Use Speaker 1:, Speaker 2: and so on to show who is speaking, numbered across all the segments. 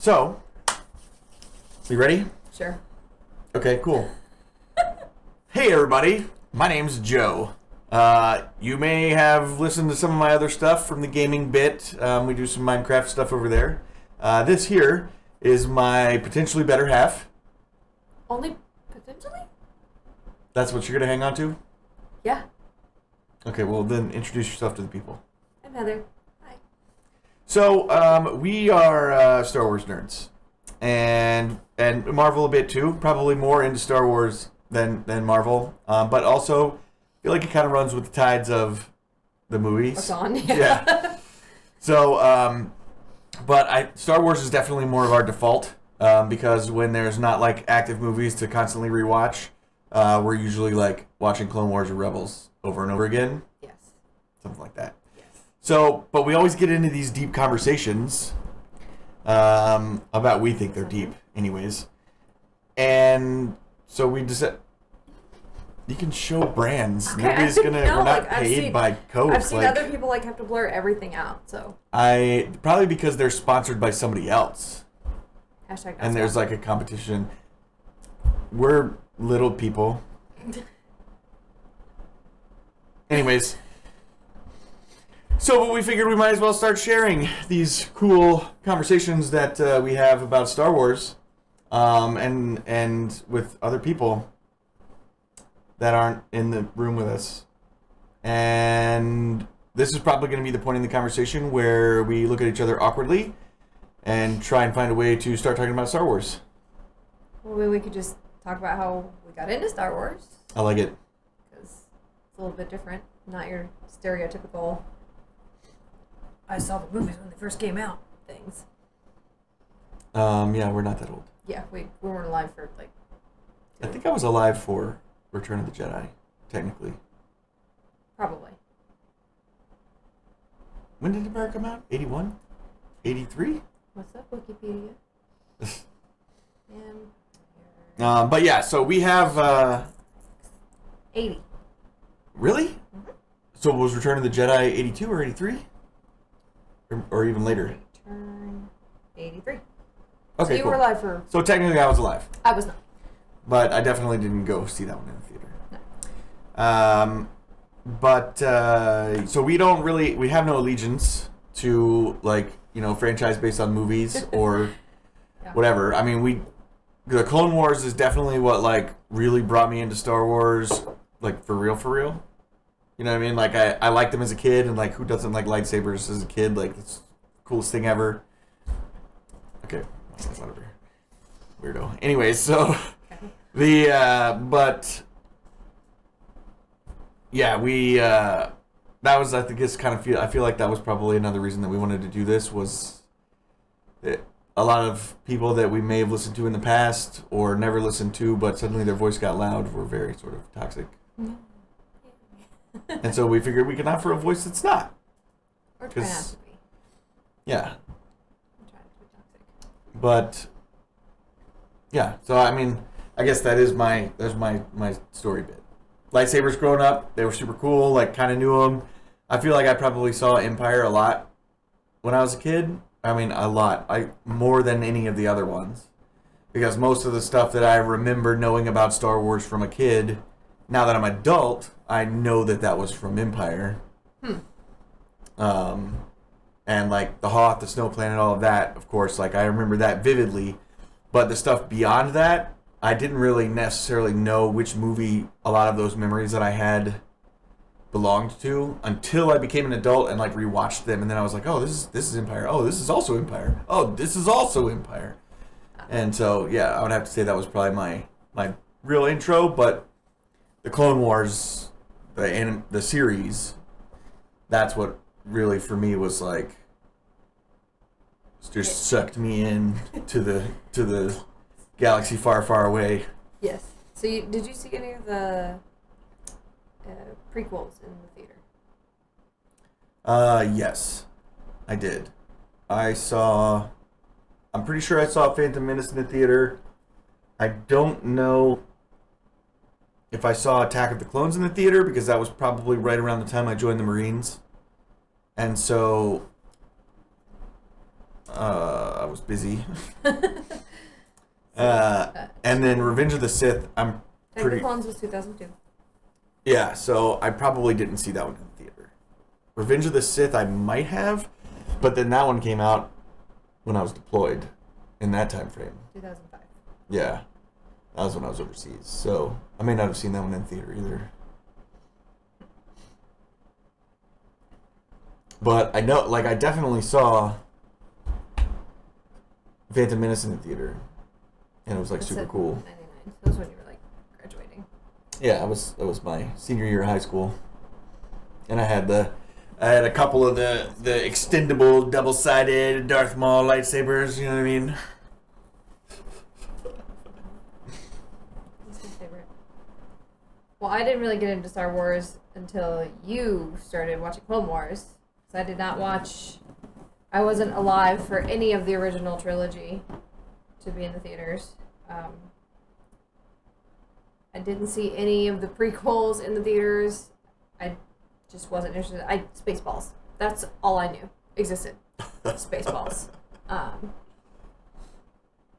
Speaker 1: So, you ready?
Speaker 2: Sure.
Speaker 1: Okay, cool. Hey, everybody. My name's Joe. You may have listened to some of my other stuff from the gaming bit. We do some Minecraft stuff over there. This here is my potentially better half.
Speaker 2: Only potentially?
Speaker 1: That's what you're going to hang on to?
Speaker 2: Yeah.
Speaker 1: Okay, well, then introduce yourself to the people.
Speaker 2: I'm Heather. Hi.
Speaker 1: So, we are Star Wars nerds. And Marvel a bit too. Probably more into Star Wars than Marvel. But also, I feel like it kind of runs with the tides of the movies.
Speaker 2: What's on?
Speaker 1: Yeah. So, Star Wars is definitely more of our default. Because when there's not like active movies to constantly rewatch, we're usually like watching Clone Wars or Rebels over and over again.
Speaker 2: Yes.
Speaker 1: Something like that.
Speaker 2: Yes.
Speaker 1: So, but we always get into these deep conversations about we think they're deep, anyways. And so we just you can show brands.
Speaker 2: Okay,
Speaker 1: Nobody's gonna. We're not paid by Coke.
Speaker 2: I've seen other people have to blur everything out. So
Speaker 1: probably because they're sponsored by somebody else.
Speaker 2: Hashtag.
Speaker 1: And there's like a competition. We're little people. Anyways. So we figured we might as well start sharing these cool conversations that we have about Star Wars, and with other people that aren't in the room with us. And this is probably going to be the point in the conversation where we look at each other awkwardly and try and find a way to start talking about Star Wars.
Speaker 2: Well, maybe we could just talk about how we got into Star Wars.
Speaker 1: I like it.
Speaker 2: Because it's a little bit different. Not your stereotypical, I saw the movies when they first came out things.
Speaker 1: Yeah, we're not that old.
Speaker 2: Yeah, we weren't alive for like...
Speaker 1: I think I was alive for Return of the Jedi, technically.
Speaker 2: Probably.
Speaker 1: When did Empire come out? 81? 83?
Speaker 2: What's up, Wikipedia?
Speaker 1: But yeah, so we have...
Speaker 2: 80.
Speaker 1: Really?
Speaker 2: Mm-hmm.
Speaker 1: So was Return of the Jedi 82 or 83? Or even later?
Speaker 2: Return 83.
Speaker 1: Okay,
Speaker 2: so you
Speaker 1: cool.
Speaker 2: were alive for...
Speaker 1: So technically I was alive.
Speaker 2: I was not.
Speaker 1: But I definitely didn't go see that one in the theater.
Speaker 2: No.
Speaker 1: So we don't really... We have no allegiance to, like, you know, franchise based on movies or
Speaker 2: Yeah.
Speaker 1: whatever. I mean, the Clone Wars is definitely what, like, really brought me into Star Wars, like, for real, for real. You know what I mean? Like, I liked them as a kid, and, like, who doesn't like lightsabers as a kid? Like, it's the coolest thing ever. Okay, whatever. Weirdo. Anyways, so, but, yeah, that was, I think, I feel like that was probably another reason that we wanted to do this, was that a lot of people that we may have listened to in the past or never listened to, but suddenly their voice got loud, were very sort of toxic. And so we figured we could offer a voice that's not.
Speaker 2: Or try not to be.
Speaker 1: Yeah.
Speaker 2: I'm trying to be toxic.
Speaker 1: But yeah, so I mean, I guess that's my story bit. Lightsabers growing up, they were super cool, like kind of knew them. I feel like I probably saw Empire a lot when I was a kid. I mean, a lot. More than any of the other ones. Because most of the stuff that I remember knowing about Star Wars from a kid, now that I'm an adult, I know that was from Empire. And like the Hoth, the Snow Planet, all of that, of course, like I remember that vividly. But the stuff beyond that, I didn't really necessarily know which movie a lot of those memories that I had belonged to until I became an adult and like rewatched them, and then I was like, oh, this is Empire. Oh, this is also Empire. Oh, this is also Empire. And so yeah, I would have to say that was probably my real intro. But the Clone Wars, the series, that's what really for me was like just sucked me in to the galaxy far, far away.
Speaker 2: Yes. So did you see any of the prequels in the theater?
Speaker 1: Yes, I did. I'm pretty sure I saw Phantom Menace in the theater. I don't know if I saw Attack of the Clones in the theater, because that was probably right around the time I joined the Marines. And so I was busy. And then Revenge of the Sith, I'm
Speaker 2: Attack of the Clones was 2002.
Speaker 1: Yeah, so I probably didn't see that one in the theater. Revenge of the Sith I might have, but then that one came out when I was deployed in that time frame.
Speaker 2: 2005.
Speaker 1: Yeah, that was when I was overseas. So I may not have seen that one in theater either. But I know, like, I definitely saw Phantom Menace in the theater, and it was like super cool.
Speaker 2: 99. So that was when you were like graduating.
Speaker 1: Yeah, that was my senior year of high school, and I had a couple of the extendable double-sided Darth Maul lightsabers. You know what I mean?
Speaker 2: What's my favorite? Well, I didn't really get into Star Wars until you started watching Clone Wars. So I did not watch. I wasn't alive for any of the original trilogy to be in the theaters. I didn't see any of the prequels in the theaters. I just wasn't interested. Spaceballs. That's all I knew existed. Spaceballs,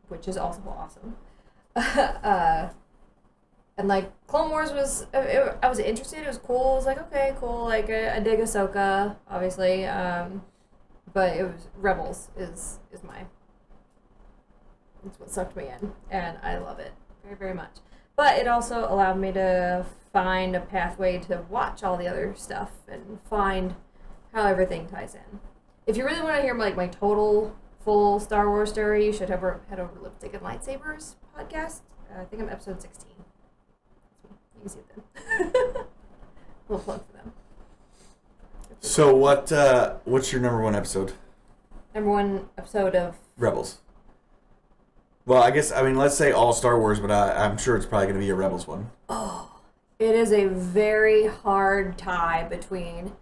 Speaker 2: which is also awesome. And like Clone Wars was, I was interested. It was cool. I was like, okay, cool. Like I dig Ahsoka, obviously. But it was Rebels is it's what sucked me in, and I love it very, very much. But it also allowed me to find a pathway to watch all the other stuff and find how everything ties in. If you really want to hear my total full Star Wars story, you should head over to Lipstick and Lightsabers podcast. I think I'm episode 16. You can see it then. Little plug for them.
Speaker 1: So what's your number one episode?
Speaker 2: Number one episode of
Speaker 1: Rebels. Well, let's say all Star Wars, but I'm sure it's probably going to be a Rebels one.
Speaker 2: Oh, it is a very hard tie between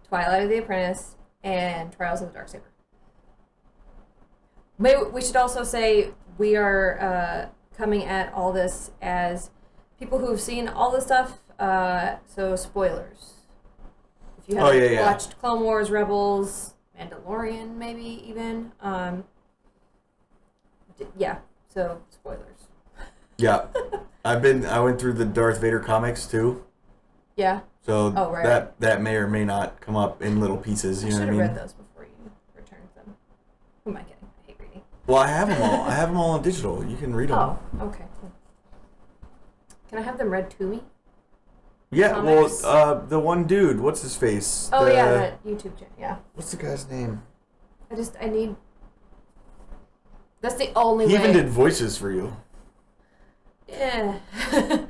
Speaker 2: Twilight of the Apprentice and Trials of the Darksaber. Maybe we should also say we are coming at all this as people who have seen all this stuff, so spoilers. If you haven't watched Clone Wars, Rebels, Mandalorian, maybe even, so spoilers.
Speaker 1: Yeah, I went through the Darth Vader comics too.
Speaker 2: Yeah.
Speaker 1: So that may or may not come up in little pieces. You know what I mean?
Speaker 2: I should have read those before you returned them. Who am I kidding? I hate reading.
Speaker 1: Well, I have them all. I have them all on digital. You can read them.
Speaker 2: Oh, okay. Cool. Can I have them read to me?
Speaker 1: Yeah.
Speaker 2: Comics?
Speaker 1: Well, the one dude. What's his face?
Speaker 2: Oh yeah, that YouTube channel. Yeah.
Speaker 1: What's the guy's name?
Speaker 2: I need. That's the only way.
Speaker 1: He even did voices for you.
Speaker 2: Yeah. That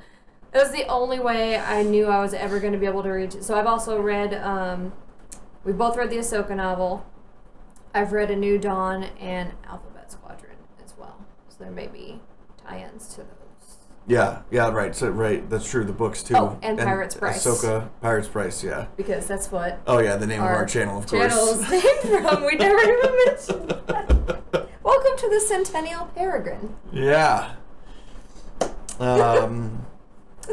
Speaker 2: was the only way I knew I was ever going to be able to reach it. So I've also read, we both read the Ahsoka novel. I've read A New Dawn and Alphabet Squadron as well. So there may be tie-ins to those.
Speaker 1: Yeah, right. So that's true. The books too.
Speaker 2: Oh, and Pirate's Price.
Speaker 1: Ahsoka, Pirate's Price, yeah.
Speaker 2: Because that's what.
Speaker 1: Oh yeah, the name of our channel, of course.
Speaker 2: Channel's named from. We never even mentioned that. Welcome to the Centennial Peregrine.
Speaker 1: Yeah.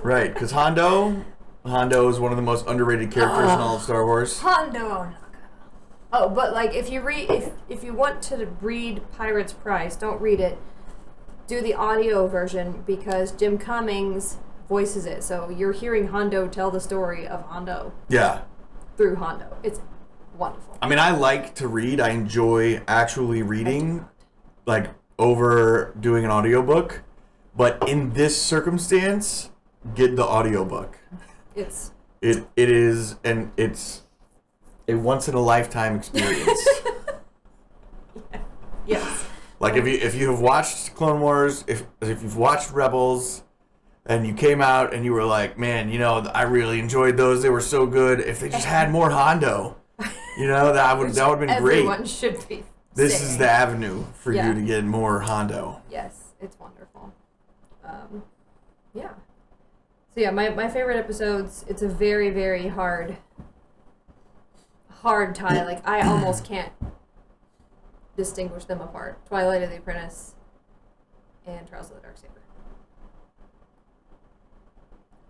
Speaker 1: Right, because Hondo is one of the most underrated characters in all of Star Wars.
Speaker 2: Hondo. Oh, but like if you want to read Pirate's Price, don't read it. Do the audio version because Jim Cummings voices it. So you're hearing Hondo tell the story of Hondo.
Speaker 1: Yeah.
Speaker 2: Through Hondo. It's wonderful.
Speaker 1: I mean, I like to read. I enjoy actually reading, like, over doing an audiobook. But in this circumstance, get the audiobook. It is a once in a lifetime experience.
Speaker 2: Yes.
Speaker 1: Like if you have watched Clone Wars, if you've watched Rebels, and you came out and you were like, man, I really enjoyed those. They were so good. If they just had more Hondo, that would have been great.
Speaker 2: Everyone should be.
Speaker 1: This is the avenue for you to get more Hondo.
Speaker 2: Yes, it's wonderful. Yeah. So yeah, my favorite episodes. It's a very, very hard tie. Like I almost can't distinguish them apart. Twilight of the Apprentice and Trials of the Darksaber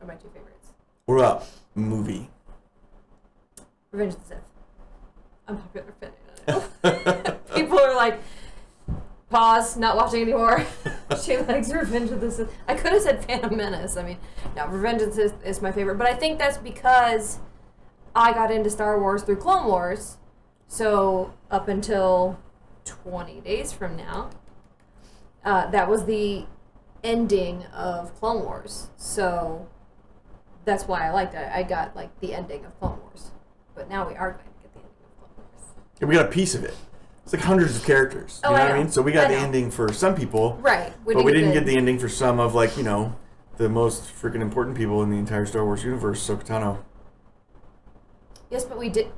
Speaker 2: are my two favorites.
Speaker 1: What about movie?
Speaker 2: Revenge of the Sith. Unpopular opinion. People are like, Pause. Not watching anymore. She likes Revenge of the Sith. I could have said Phantom Menace. I mean, no, Revenge of the Sith is my favorite. But I think that's because I got into Star Wars through Clone Wars. So up until 20 days from now, that was the ending of Clone Wars. So that's why I liked it. I got like the ending of Clone Wars. But now we are going to get the ending of Clone Wars.
Speaker 1: Yeah, we got a piece of it. It's like hundreds of characters. You know what I mean? So we got the ending for some people.
Speaker 2: Right.
Speaker 1: But we didn't get the ending for some of, like, you know, the most freaking important people in the entire Star Wars universe, Ahsoka Tano.
Speaker 2: Yes, but we did...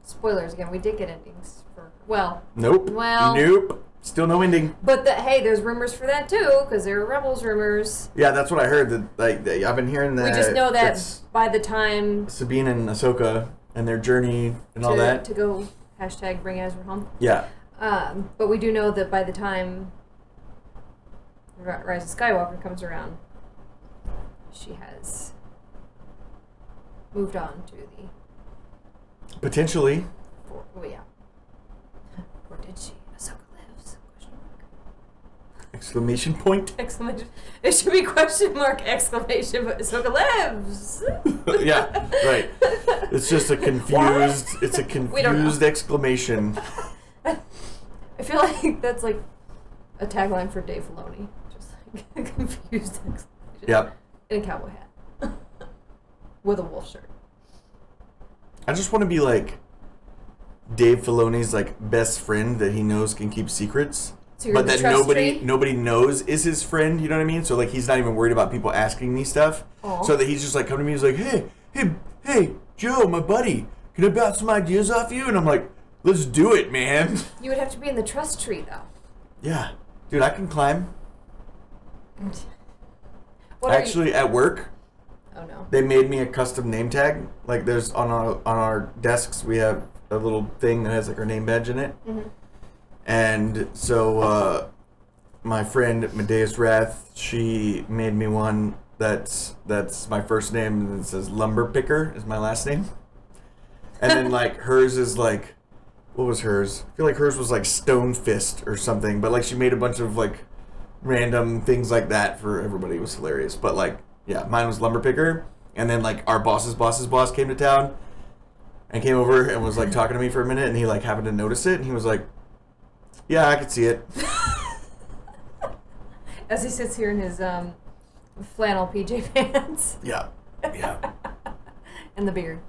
Speaker 2: Spoilers again. We did get endings for... Well...
Speaker 1: Nope.
Speaker 2: Well...
Speaker 1: Nope. Still no ending.
Speaker 2: But, hey, there's rumors for that, too, because there are Rebels rumors.
Speaker 1: Yeah, that's what I heard. I've been hearing that...
Speaker 2: We just know that by the time...
Speaker 1: Sabine and Ahsoka and their journey and all that.
Speaker 2: To go... Hashtag bring Ezra home.
Speaker 1: Yeah.
Speaker 2: But we do know that by the time Rise of Skywalker comes around, she has moved on to the...
Speaker 1: Potentially.
Speaker 2: Yeah. Or did she? Ahsoka lives? Question mark.
Speaker 1: Exclamation point.
Speaker 2: Exclamation. It should be question mark exclamation, but Ahsoka lives.
Speaker 1: Yeah, right. It's just a confused. It's a confused exclamation.
Speaker 2: I feel like that's like a tagline for Dave Filoni. Just like a confused exclamation.
Speaker 1: Yep.
Speaker 2: In a cowboy hat. With a wolf shirt.
Speaker 1: I just want to be like Dave Filoni's like best friend that he knows can keep secrets.
Speaker 2: So
Speaker 1: but that nobody knows is his friend, you know what I mean? So like he's not even worried about people asking me stuff.
Speaker 2: Aww.
Speaker 1: So that he's just like coming to me, he's like, hey, Joe, my buddy, can I bounce some ideas off you? And I'm like, let's do it, man.
Speaker 2: You would have to be in the trust tree though.
Speaker 1: Yeah. Dude, I can climb.
Speaker 2: Actually,
Speaker 1: at work,
Speaker 2: oh no.
Speaker 1: they made me a custom name tag. Like there's on our desks we have a little thing that has like our name badge in it.
Speaker 2: Mm-hmm.
Speaker 1: And so my friend Medeus Rath, she made me one that's my first name and it says Lumber Picker is my last name. And then like hers is like, what was hers? I feel like hers was like Stone Fist or something, but like she made a bunch of like random things like that for everybody. It was hilarious. But like, yeah, mine was Lumber Picker. And then like our boss's boss came to town and came over and was like talking to me for a minute and he like happened to notice it and he was like, yeah, I could see it.
Speaker 2: As he sits here in his flannel PJ pants.
Speaker 1: Yeah.
Speaker 2: And the beard.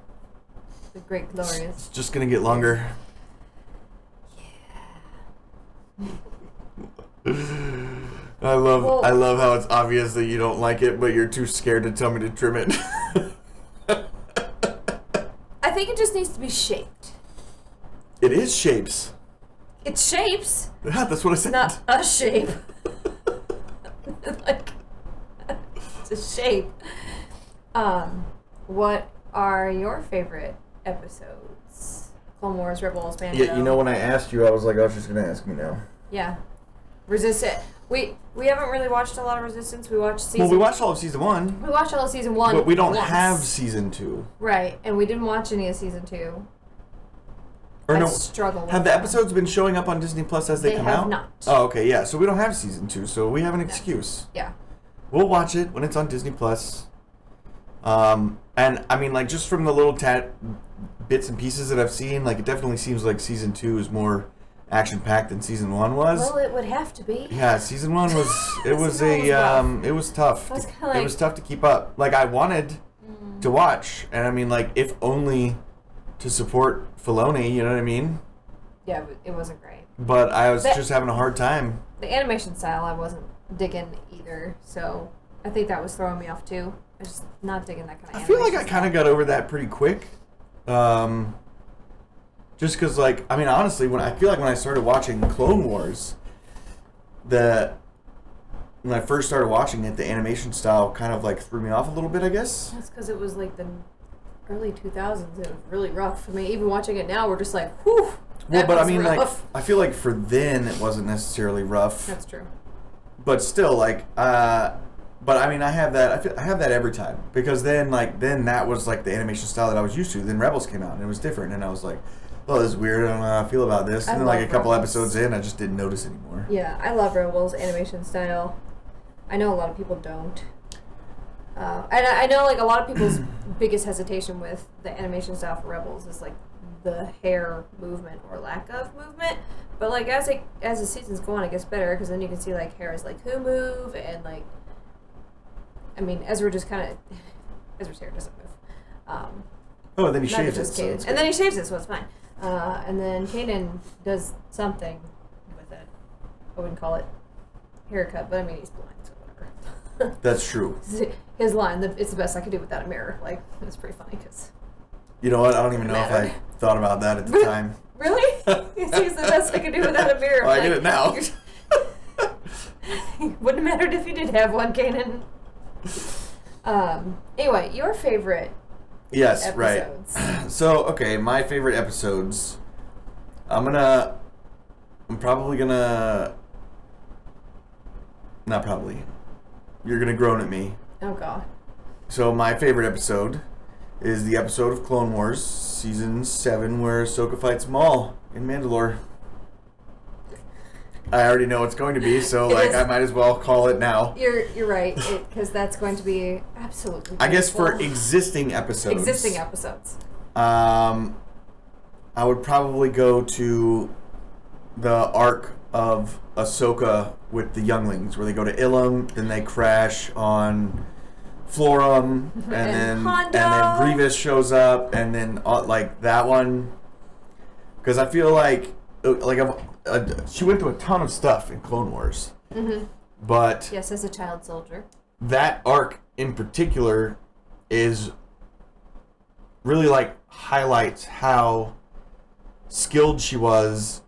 Speaker 2: The great glorious.
Speaker 1: It's just gonna get longer.
Speaker 2: Yeah.
Speaker 1: I love how it's obvious that you don't like it, but you're too scared to tell me to trim it.
Speaker 2: I think it just needs to be shaped.
Speaker 1: It is shapes.
Speaker 2: It's shapes.
Speaker 1: Yeah, that's what I said.
Speaker 2: Not a shape. Like, it's a shape. What are your favorite episodes? Clone Wars, Rebels, Mando.
Speaker 1: Yeah, you know when I asked you, I was like, oh, she's gonna ask me now.
Speaker 2: Yeah. Resistance. We haven't really watched a lot of Resistance. We watched season.
Speaker 1: Well, we watched all of season 1.
Speaker 2: We watched all of season 1.
Speaker 1: But we don't
Speaker 2: once.
Speaker 1: have season 2.
Speaker 2: Right, and we didn't watch any of season 2.
Speaker 1: Or no,
Speaker 2: struggle.
Speaker 1: Have the episodes been showing up on Disney Plus as they come out?
Speaker 2: They have not.
Speaker 1: Oh, okay, yeah. So we don't have season 2, so we have an excuse.
Speaker 2: Yeah.
Speaker 1: We'll watch it when it's on Disney Plus. And I mean, like, just from the little bits and pieces that I've seen, like, it definitely seems like season 2 is more action-packed than season 1 was.
Speaker 2: Well, it would have to be.
Speaker 1: Yeah, season 1 was it was it was tough. It was tough to keep up. Like, I wanted to watch, and I mean, like, if only to support Filoni, you know what I mean?
Speaker 2: Yeah, it wasn't great.
Speaker 1: But I was just having a hard time.
Speaker 2: The animation style I wasn't digging either, so I think that was throwing me off too. I was just not digging that kind of animation.
Speaker 1: I feel like I kind of got over that pretty quick. Just because, like, I mean, honestly, when I started watching Clone Wars, when I first started watching it, the animation style kind of, like, threw me off a little bit, I guess.
Speaker 2: That's because it was, like, the early 2000s. It was really rough for me. Even watching it now, we're just like, whew.
Speaker 1: Well, but I mean, rough. Like, I feel like for then, it wasn't necessarily rough.
Speaker 2: That's true.
Speaker 1: But still, like, but I mean, I have that every time. Because then that was, like, the animation style that I was used to. Then Rebels came out, and it was different, and I was like, oh, this is weird. I don't know how I feel about this. And then like a couple
Speaker 2: Rebels.
Speaker 1: episodes in, I just didn't notice anymore.
Speaker 2: Yeah, I love Rebels animation style. I know a lot of people don't. And I know like a lot of people's biggest hesitation with the animation style for Rebels is like the hair movement or lack of movement. But like as the seasons go on, it gets better because then you can see like Hera's like who move and like. I mean, Ezra just kind of Ezra's hair doesn't move.
Speaker 1: Oh, and then he shaves it. So
Speaker 2: and then he shaves it, so it's fine. And then Kanan does something with it. I wouldn't call it haircut, but I mean he's blind, so whatever.
Speaker 1: That's true.
Speaker 2: His line, it's the best I could do without a mirror. Like, it's pretty funny because.
Speaker 1: You know what? I don't even know if I thought about that at the time.
Speaker 2: Really? It's the best I could do without a mirror.
Speaker 1: Well, I get it now.
Speaker 2: Wouldn't have mattered if you did have one, Kanan. Anyway, your favorite.
Speaker 1: Yes,
Speaker 2: episodes.
Speaker 1: Right. So, okay, my favorite episodes. I'm probably gonna. Not probably. You're gonna groan at me.
Speaker 2: Oh God.
Speaker 1: So my favorite episode is the episode of Clone Wars, season 7, where Ahsoka fights Maul in Mandalore. I already know it's going to be, so I might as well call it now.
Speaker 2: You're right, because that's going to be absolutely beautiful.
Speaker 1: I guess for existing episodes. I would probably go to the arc of Ahsoka with the younglings, where they go to Ilum, then they crash on Florum, and then Grievous shows up, and then like that one, because I feel like she went through a ton of stuff in Clone Wars, but
Speaker 2: yes, as a child soldier,
Speaker 1: that arc in particular is really like highlights how skilled she was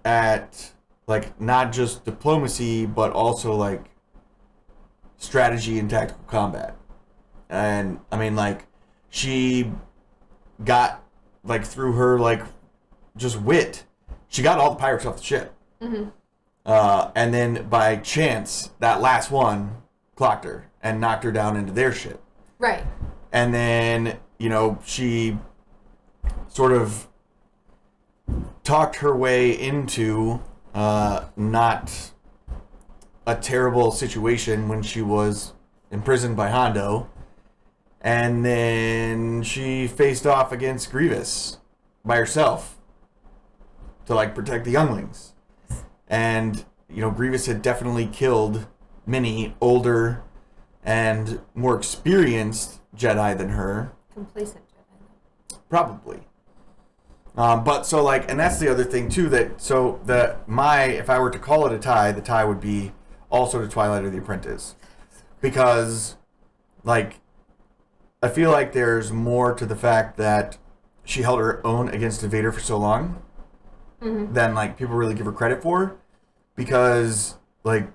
Speaker 1: at like not just diplomacy but also like strategy and tactical combat. And I mean like she got like through her like just wit, she got all the pirates off the ship. And then by chance that last one clocked her and knocked her down into their ship.
Speaker 2: Right.
Speaker 1: And then, you know, she sort of talked her way into not a terrible situation when she was imprisoned by Hondo. And then she faced off against Grievous by herself to, like, protect the younglings. And, you know, Grievous had definitely killed many older and more experienced Jedi than her.
Speaker 2: Complacent Jedi.
Speaker 1: Probably. But so like, and that's the other thing too, that so if I were to call it a tie, the tie would be also to Twilight of the Apprentice, because like I feel like there's more to the fact that she held her own against Vader for so long than like people really give her credit for, because like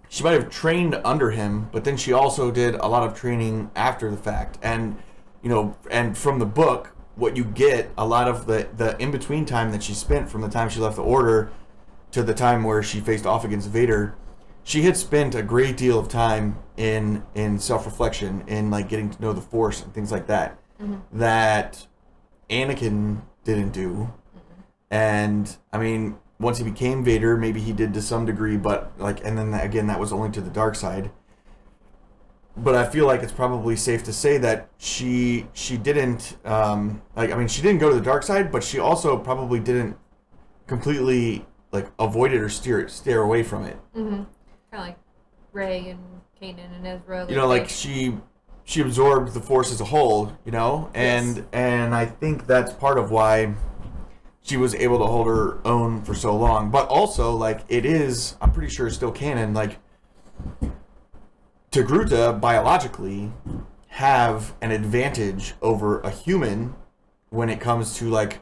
Speaker 1: she might have trained under him, but then she also did a lot of training after the fact, and you know, and from the book, what you get, a lot of the in-between time that she spent from the time she left the Order to the time where she faced off against Vader, she had spent a great deal of time in self-reflection, in like getting to know the Force and things like that, that Anakin didn't do. And I mean, once he became Vader, maybe he did to some degree, but like, and then again, that was only to the dark side. But I feel like it's probably safe to say that she didn't she didn't go to the dark side, but she also probably didn't completely like avoid it or steer away from it.
Speaker 2: Kind of like Rey and Kanan and Ezra.
Speaker 1: You know, like she absorbed the Force as a whole. You know, and I think that's part of why she was able to hold her own for so long. But also, like, it is, I'm pretty sure, still canon, like, Togruta biologically have an advantage over a human when it comes to like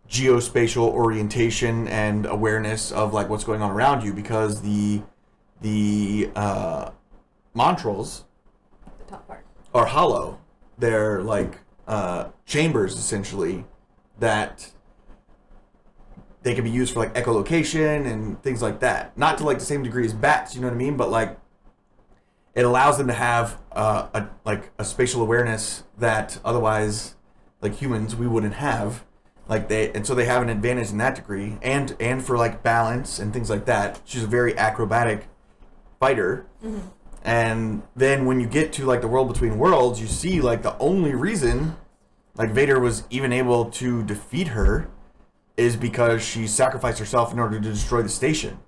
Speaker 1: geospatial orientation and awareness of like what's going on around you, because the Montrals,
Speaker 2: the top part,
Speaker 1: are hollow. They're like chambers essentially that they can be used for like echolocation and things like that. Not to like the same degree as bats, you know what I mean? But like it allows them to have a spatial awareness that otherwise, like humans, we wouldn't have. So they have an advantage in that degree, and for like balance and things like that. She's a very acrobatic fighter.
Speaker 2: Mm-hmm.
Speaker 1: And then when you get to like the World Between Worlds, you see like the only reason like Vader was even able to defeat her is because she sacrificed herself in order to destroy the station.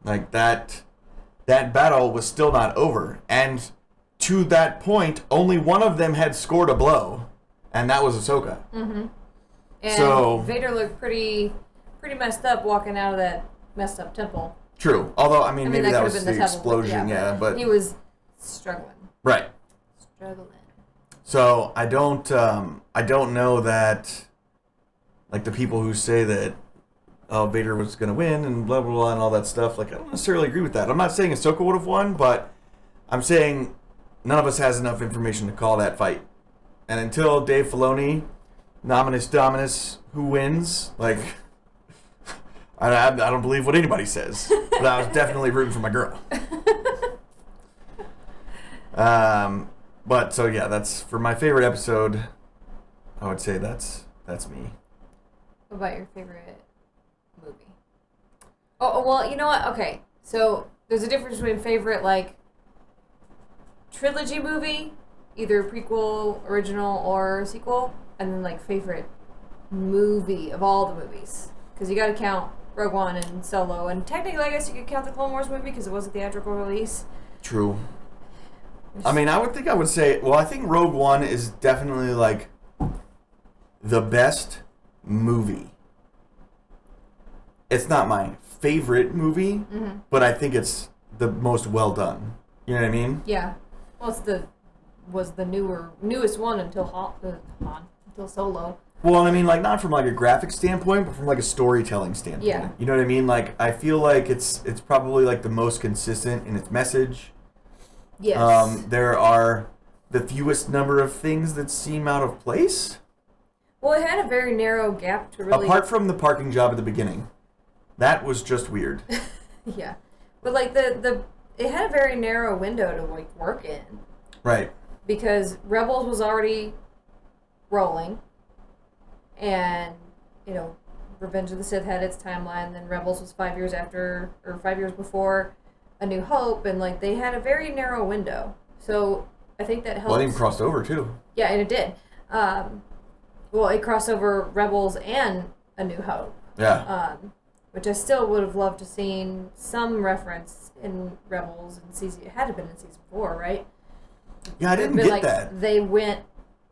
Speaker 1: Like that battle was still not over, and to that point, only one of them had scored a blow, and that was Ahsoka.
Speaker 2: Mm-hmm. And
Speaker 1: so
Speaker 2: Vader looked pretty messed up walking out of that messed up temple.
Speaker 1: True, although I mean maybe that was the
Speaker 2: temple,
Speaker 1: explosion, but
Speaker 2: he was struggling.
Speaker 1: Right.
Speaker 2: Struggling.
Speaker 1: So I don't know that, like the people who say that Vader was going to win and blah blah blah and all that stuff. Like I don't necessarily agree with that. I'm not saying Ahsoka would have won, but I'm saying none of us has enough information to call that fight. And until Dave Filoni, Nominus Dominus, who wins? Like I don't believe what anybody says. But I was definitely rooting for my girl. But so yeah, that's for my favorite episode. I would say that's me.
Speaker 2: What about your favorite movie? Oh, well, you know what? Okay, so there's a difference between favorite, like, trilogy movie, either prequel, original, or sequel, and then, like, favorite movie of all the movies. Because you gotta count Rogue One and Solo, and technically, I guess you could count the Clone Wars movie because it was a theatrical release.
Speaker 1: True. I mean, I would say, I think Rogue One is definitely, like, the best movie. It's not my favorite movie, but I think it's the most well done. You know what I mean?
Speaker 2: Yeah. Well, was the newest one until until Solo.
Speaker 1: Well, I mean, like, not from, like, a graphic standpoint, but from, like, a storytelling standpoint.
Speaker 2: Yeah.
Speaker 1: You know what I mean? Like, I feel like it's probably, like, the most consistent in its message.
Speaker 2: Yes.
Speaker 1: There are the fewest number of things that seem out of place.
Speaker 2: Well, it had a very narrow gap to really...
Speaker 1: Apart from the parking job at the beginning. That was just weird.
Speaker 2: Yeah. But, like, it had a very narrow window to, like, work in.
Speaker 1: Right.
Speaker 2: Because Rebels was already rolling. And, you know, Revenge of the Sith had its timeline. Then Rebels was 5 years after, or 5 years before A New Hope. And, like, they had a very narrow window. So, I think that helped.
Speaker 1: Well, it even crossed over, too.
Speaker 2: Yeah, and it did. Well, it crossed over Rebels and A New Hope.
Speaker 1: Yeah.
Speaker 2: Which I still would have loved to seen some reference in Rebels and season. It had to have been in season 4, right?
Speaker 1: Yeah, I didn't get that.
Speaker 2: They went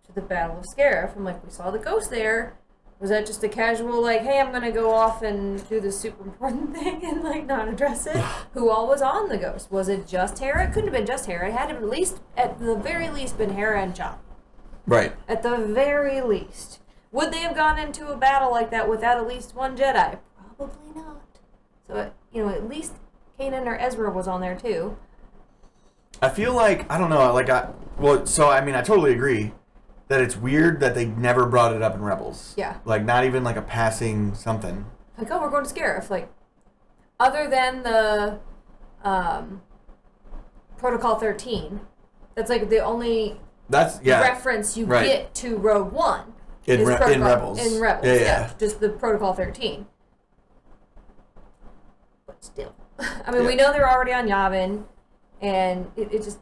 Speaker 2: to the Battle of Scarif, and like we saw the ghost there. Was that just a casual like, hey, I'm gonna go off and do this super important thing and like not address it? Who all was on the ghost? Was it just Hera? It couldn't have been just Hera. It had to have at the very least, been Hera and Chop.
Speaker 1: Right.
Speaker 2: At the very least. Would they have gone into a battle like that without at least one Jedi? Probably not. So, at least Kanan or Ezra was on there too.
Speaker 1: I feel like, I don't know, like, I totally agree that it's weird that they never brought it up in Rebels.
Speaker 2: Yeah.
Speaker 1: Like, not even like a passing something.
Speaker 2: Like, oh, we're going to Scarif. Like, other than the Protocol 13, that's like the only reference you get to Rogue One.
Speaker 1: In Rebels.
Speaker 2: In Rebels, yeah. Just the Protocol 13. But still. I mean, we know they're already on Yavin, and it just...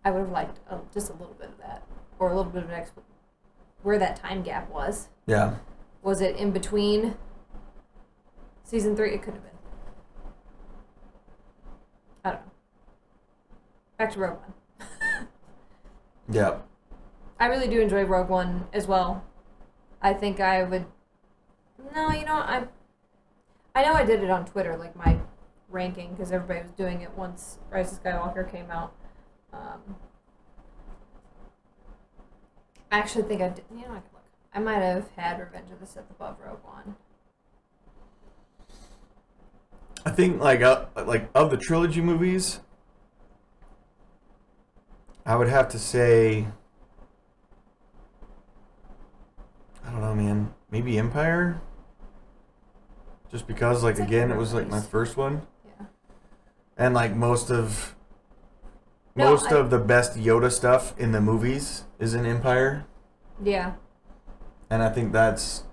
Speaker 2: I would have liked just a little bit of that. Or a little bit of where that time gap was.
Speaker 1: Yeah.
Speaker 2: Was it in between season 3? It could have been. I don't know. Back to Rogue One.
Speaker 1: Yeah.
Speaker 2: I really do enjoy Rogue One as well. I think I would... No, I know I did it on Twitter, like my ranking, because everybody was doing it once Rise of Skywalker came out. I actually think I did... I can look. I might have had Revenge of the Sith above Rogue One.
Speaker 1: I think, of the trilogy movies, I would have to say... I don't know, man. Maybe Empire? Just because, again, it was, my first one.
Speaker 2: Yeah.
Speaker 1: And, most of the best Yoda stuff in the movies is in Empire.
Speaker 2: Yeah.
Speaker 1: and I think that's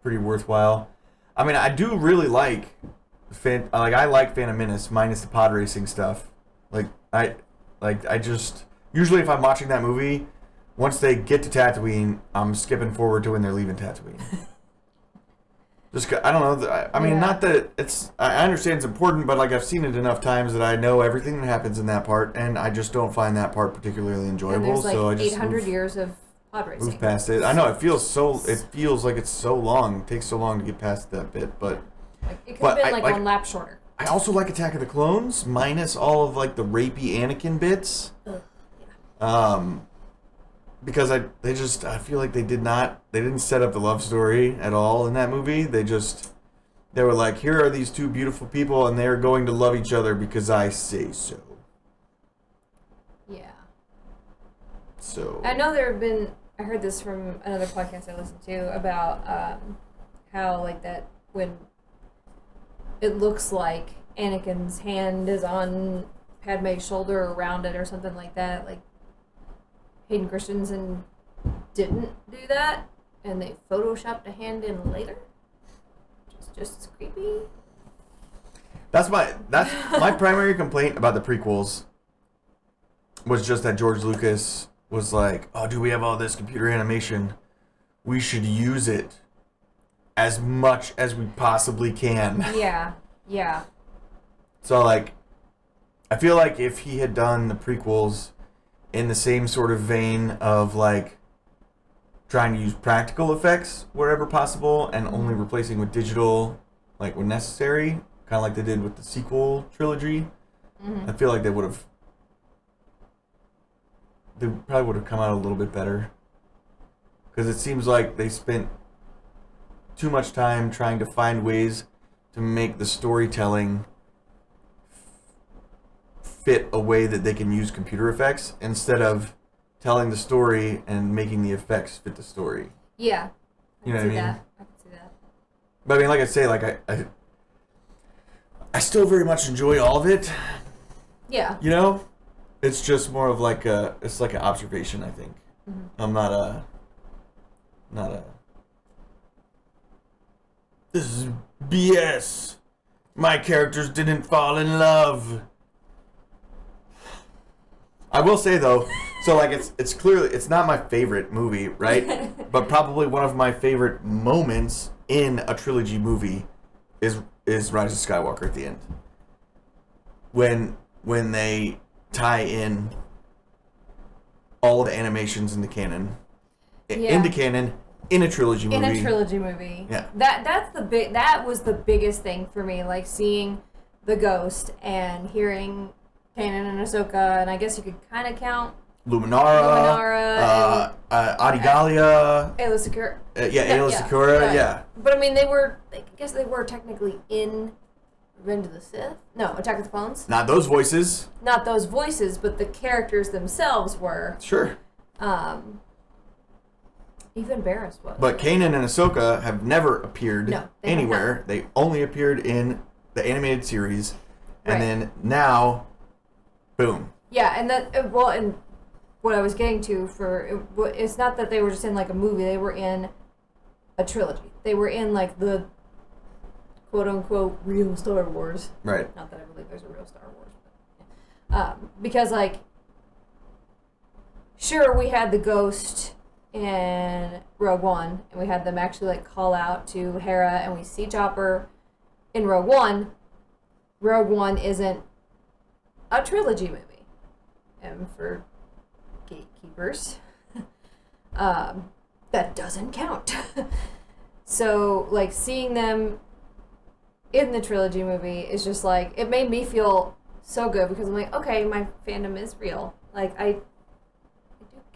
Speaker 1: pretty worthwhile. I mean, I do really like I like Phantom Menace minus the pod racing stuff. I just usually if I'm watching that movie, once they get to Tatooine, I'm skipping forward to when they're leaving Tatooine. I don't know. I mean, not that it's. I understand it's important, but like I've seen it enough times that I know everything that happens in that part, and I just don't find that part particularly enjoyable.
Speaker 2: And there's like
Speaker 1: so I just
Speaker 2: 800 years of pod racing.
Speaker 1: Move past it. I know it feels so. It feels like it's so long. It takes so long to get past that bit, but
Speaker 2: it could have been like 1 lap shorter.
Speaker 1: I also like Attack of the Clones minus all of like the rapey Anakin bits. Yeah. Because I feel like they didn't set up the love story at all in that movie. They were like, here are these two beautiful people and they're going to love each other because I say so.
Speaker 2: Yeah.
Speaker 1: So
Speaker 2: I know I heard this from another podcast I listened to about how like that when it looks like Anakin's hand is on Padme's shoulder or around it or something like that, like Hayden Christensen didn't do that, and they photoshopped a hand in later. Just as creepy.
Speaker 1: That's my primary complaint about the prequels was just that George Lucas was like, oh, do we have all this computer animation? We should use it as much as we possibly can.
Speaker 2: Yeah.
Speaker 1: So like, I feel like if he had done the prequels in the same sort of vein of like trying to use practical effects wherever possible and only replacing with digital like when necessary, kind of like they did with the sequel trilogy, I feel like they probably would have come out a little bit better. Because it seems like they spent too much time trying to find ways to make the storytelling fit a way that they can use computer effects instead of telling the story and making the effects fit the story.
Speaker 2: Yeah.
Speaker 1: You know what I mean?
Speaker 2: I can see that.
Speaker 1: But I mean, like I say, like I still very much enjoy all of it.
Speaker 2: Yeah.
Speaker 1: You know? It's just more of like it's like an observation, I think. I'm not a this is BS. My characters didn't fall in love. I will say though, so like it's clearly it's not my favorite movie, right? But probably one of my favorite moments in a trilogy movie is Rise of Skywalker at the end. When they tie in all the animations in the canon. Into canon in a trilogy movie.
Speaker 2: In a trilogy movie.
Speaker 1: Yeah.
Speaker 2: That was the biggest thing for me, like seeing the ghost and hearing Kanan and Ahsoka, and I guess you could kind of count
Speaker 1: Luminara Adigalia,
Speaker 2: Aayla Secura.
Speaker 1: Aayla Secura, yeah.
Speaker 2: But I mean, I guess they were technically in Revenge of the Sith? No, Attack of the Clones?
Speaker 1: Not those voices.
Speaker 2: Not those voices, but the characters themselves were.
Speaker 1: Sure.
Speaker 2: Even Barriss was.
Speaker 1: But Kanan and Ahsoka have never appeared anywhere. They only appeared in the animated series. And then now, boom.
Speaker 2: Yeah, and and what I was getting to it's not that they were just in like a movie, they were in a trilogy. They were in like the quote unquote real Star Wars.
Speaker 1: Right.
Speaker 2: Not that I believe there's a real Star Wars. But, because like, sure, we had the ghost in Rogue One, and we had them actually like call out to Hera, and we see Chopper in Rogue One. Rogue One isn't a trilogy movie, and for gatekeepers, that doesn't count. So like seeing them in the trilogy movie is just like, it made me feel so good because I'm like, okay, my fandom is real. Like I do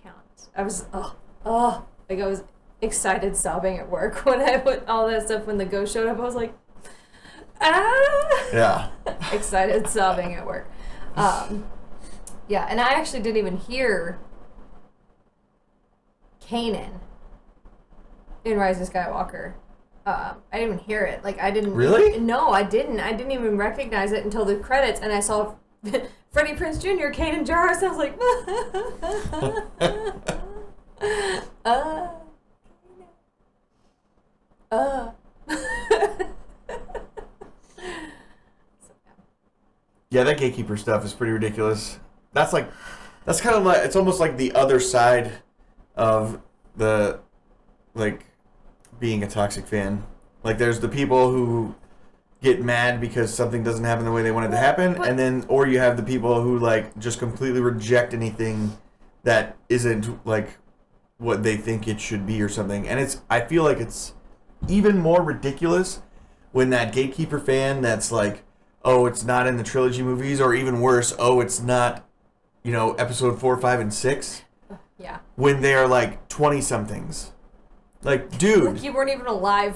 Speaker 2: count. I was like I was excited sobbing at work when I put all that stuff when the ghost showed up. I was like,
Speaker 1: yeah.
Speaker 2: Excited sobbing at work. Yeah, and I actually didn't even hear Kanan in Rise of Skywalker. I didn't even hear it. Like I didn't.
Speaker 1: Really?
Speaker 2: No, I didn't. I didn't even recognize it until the credits, and I saw Freddie Prinze Jr., Kanan Jarrus. I was like, Uh.
Speaker 1: Yeah, that gatekeeper stuff is pretty ridiculous. That's kind of like, it's almost like the other side of the, like, being a toxic fan. Like, there's the people who get mad because something doesn't happen the way they want it to happen, and then, or you have the people who, like, just completely reject anything that isn't, like, what they think it should be or something. And I feel like it's even more ridiculous when that gatekeeper fan that's like, oh, it's not in the trilogy movies, or even worse, oh, it's not, episode 4, 5, and 6.
Speaker 2: Yeah.
Speaker 1: When they are like 20-somethings. Like, dude.
Speaker 2: Like you weren't even alive.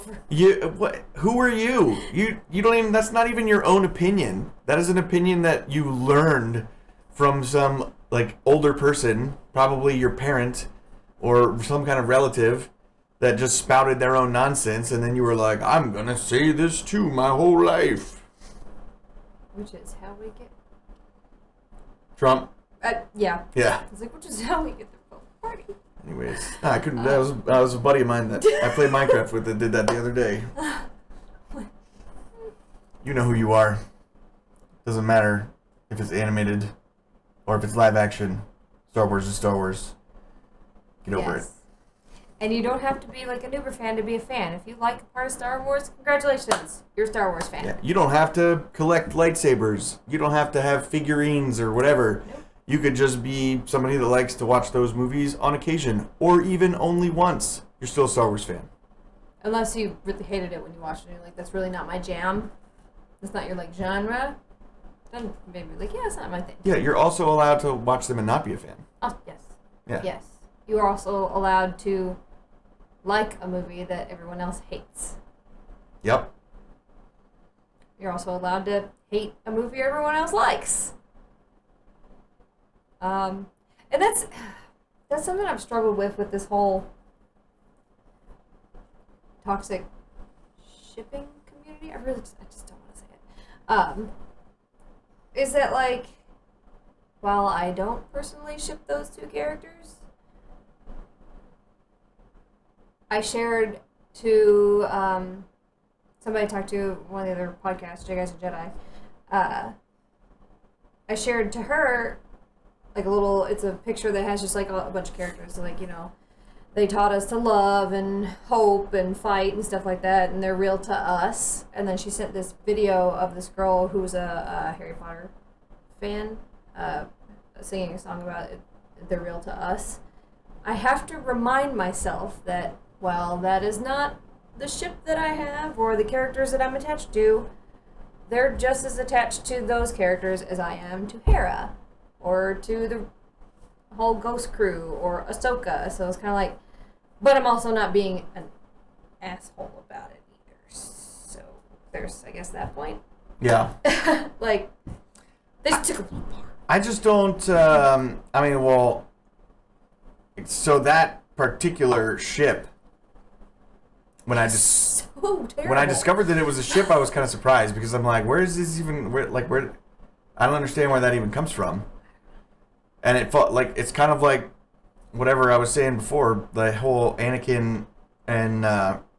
Speaker 1: What? Who are you? You don't even, that's not even your own opinion. That is an opinion that you learned from some, like, older person, probably your parent, or some kind of relative, that just spouted their own nonsense, and then you were like, I'm gonna say this too my whole life.
Speaker 2: Which is how we get
Speaker 1: Trump.
Speaker 2: Yeah.
Speaker 1: Yeah.
Speaker 2: It's like, which is how we get the party.
Speaker 1: Anyways, I couldn't. That was a buddy of mine that I played Minecraft with that did that the other day. You know who you are. Doesn't matter if it's animated or if it's live action. Star Wars is Star Wars. Get over it.
Speaker 2: And you don't have to be like an uber fan to be a fan. If you like a part of Star Wars, congratulations. You're a Star Wars fan.
Speaker 1: Yeah, you don't have to collect lightsabers. You don't have to have figurines or whatever. Nope. You could just be somebody that likes to watch those movies on occasion, or even only once. You're still a Star Wars fan.
Speaker 2: Unless you really hated it when you watched it and you're like, that's really not my jam. That's not your, like, genre. Then maybe like, yeah, it's not my thing.
Speaker 1: Yeah, you're also allowed to watch them and not be a fan.
Speaker 2: Oh, yes.
Speaker 1: Yeah.
Speaker 2: Yes. You are also allowed to like a movie that everyone else hates.
Speaker 1: Yep.
Speaker 2: You're also allowed to hate a movie everyone else likes. And that's something I've struggled with this whole toxic shipping community. I just don't want to say it. Is that, like, while I don't personally ship those two characters, I shared to somebody I talked to one of the other podcasts, J Guys and Jedi. I shared to her like it's a picture that has just like a bunch of characters. So, like, they taught us to love and hope and fight and stuff like that, and they're real to us. And then she sent this video of this girl who's a Harry Potter fan singing a song about it, they're real to us. I have to remind myself that while that is not the ship that I have or the characters that I'm attached to, they're just as attached to those characters as I am to Hera or to the whole Ghost crew or Ahsoka. So it's kind of like, but I'm also not being an asshole about it either. So there's, I guess, that point.
Speaker 1: Yeah.
Speaker 2: Like, they took a little part.
Speaker 1: I just don't, so that particular ship, when I discovered that it was a ship, I was kind of surprised because I'm like, where is this even, where, I don't understand where that even comes from. And it felt like, it's kind of like whatever I was saying before, the whole Anakin and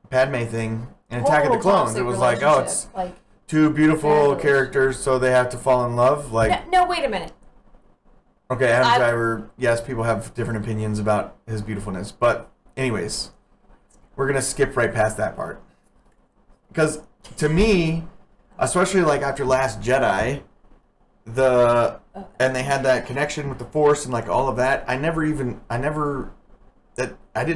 Speaker 1: Padme thing in Attack of the Clones. It was like, oh, it's like two beautiful characters, so they have to fall in love. Like,
Speaker 2: no, wait a minute.
Speaker 1: Okay, Adam Driver, yes, people have different opinions about his beautifulness. But anyways, we're going to skip right past that part. Because to me, especially like after Last Jedi, and they had that connection with the Force and like all of that, I didn't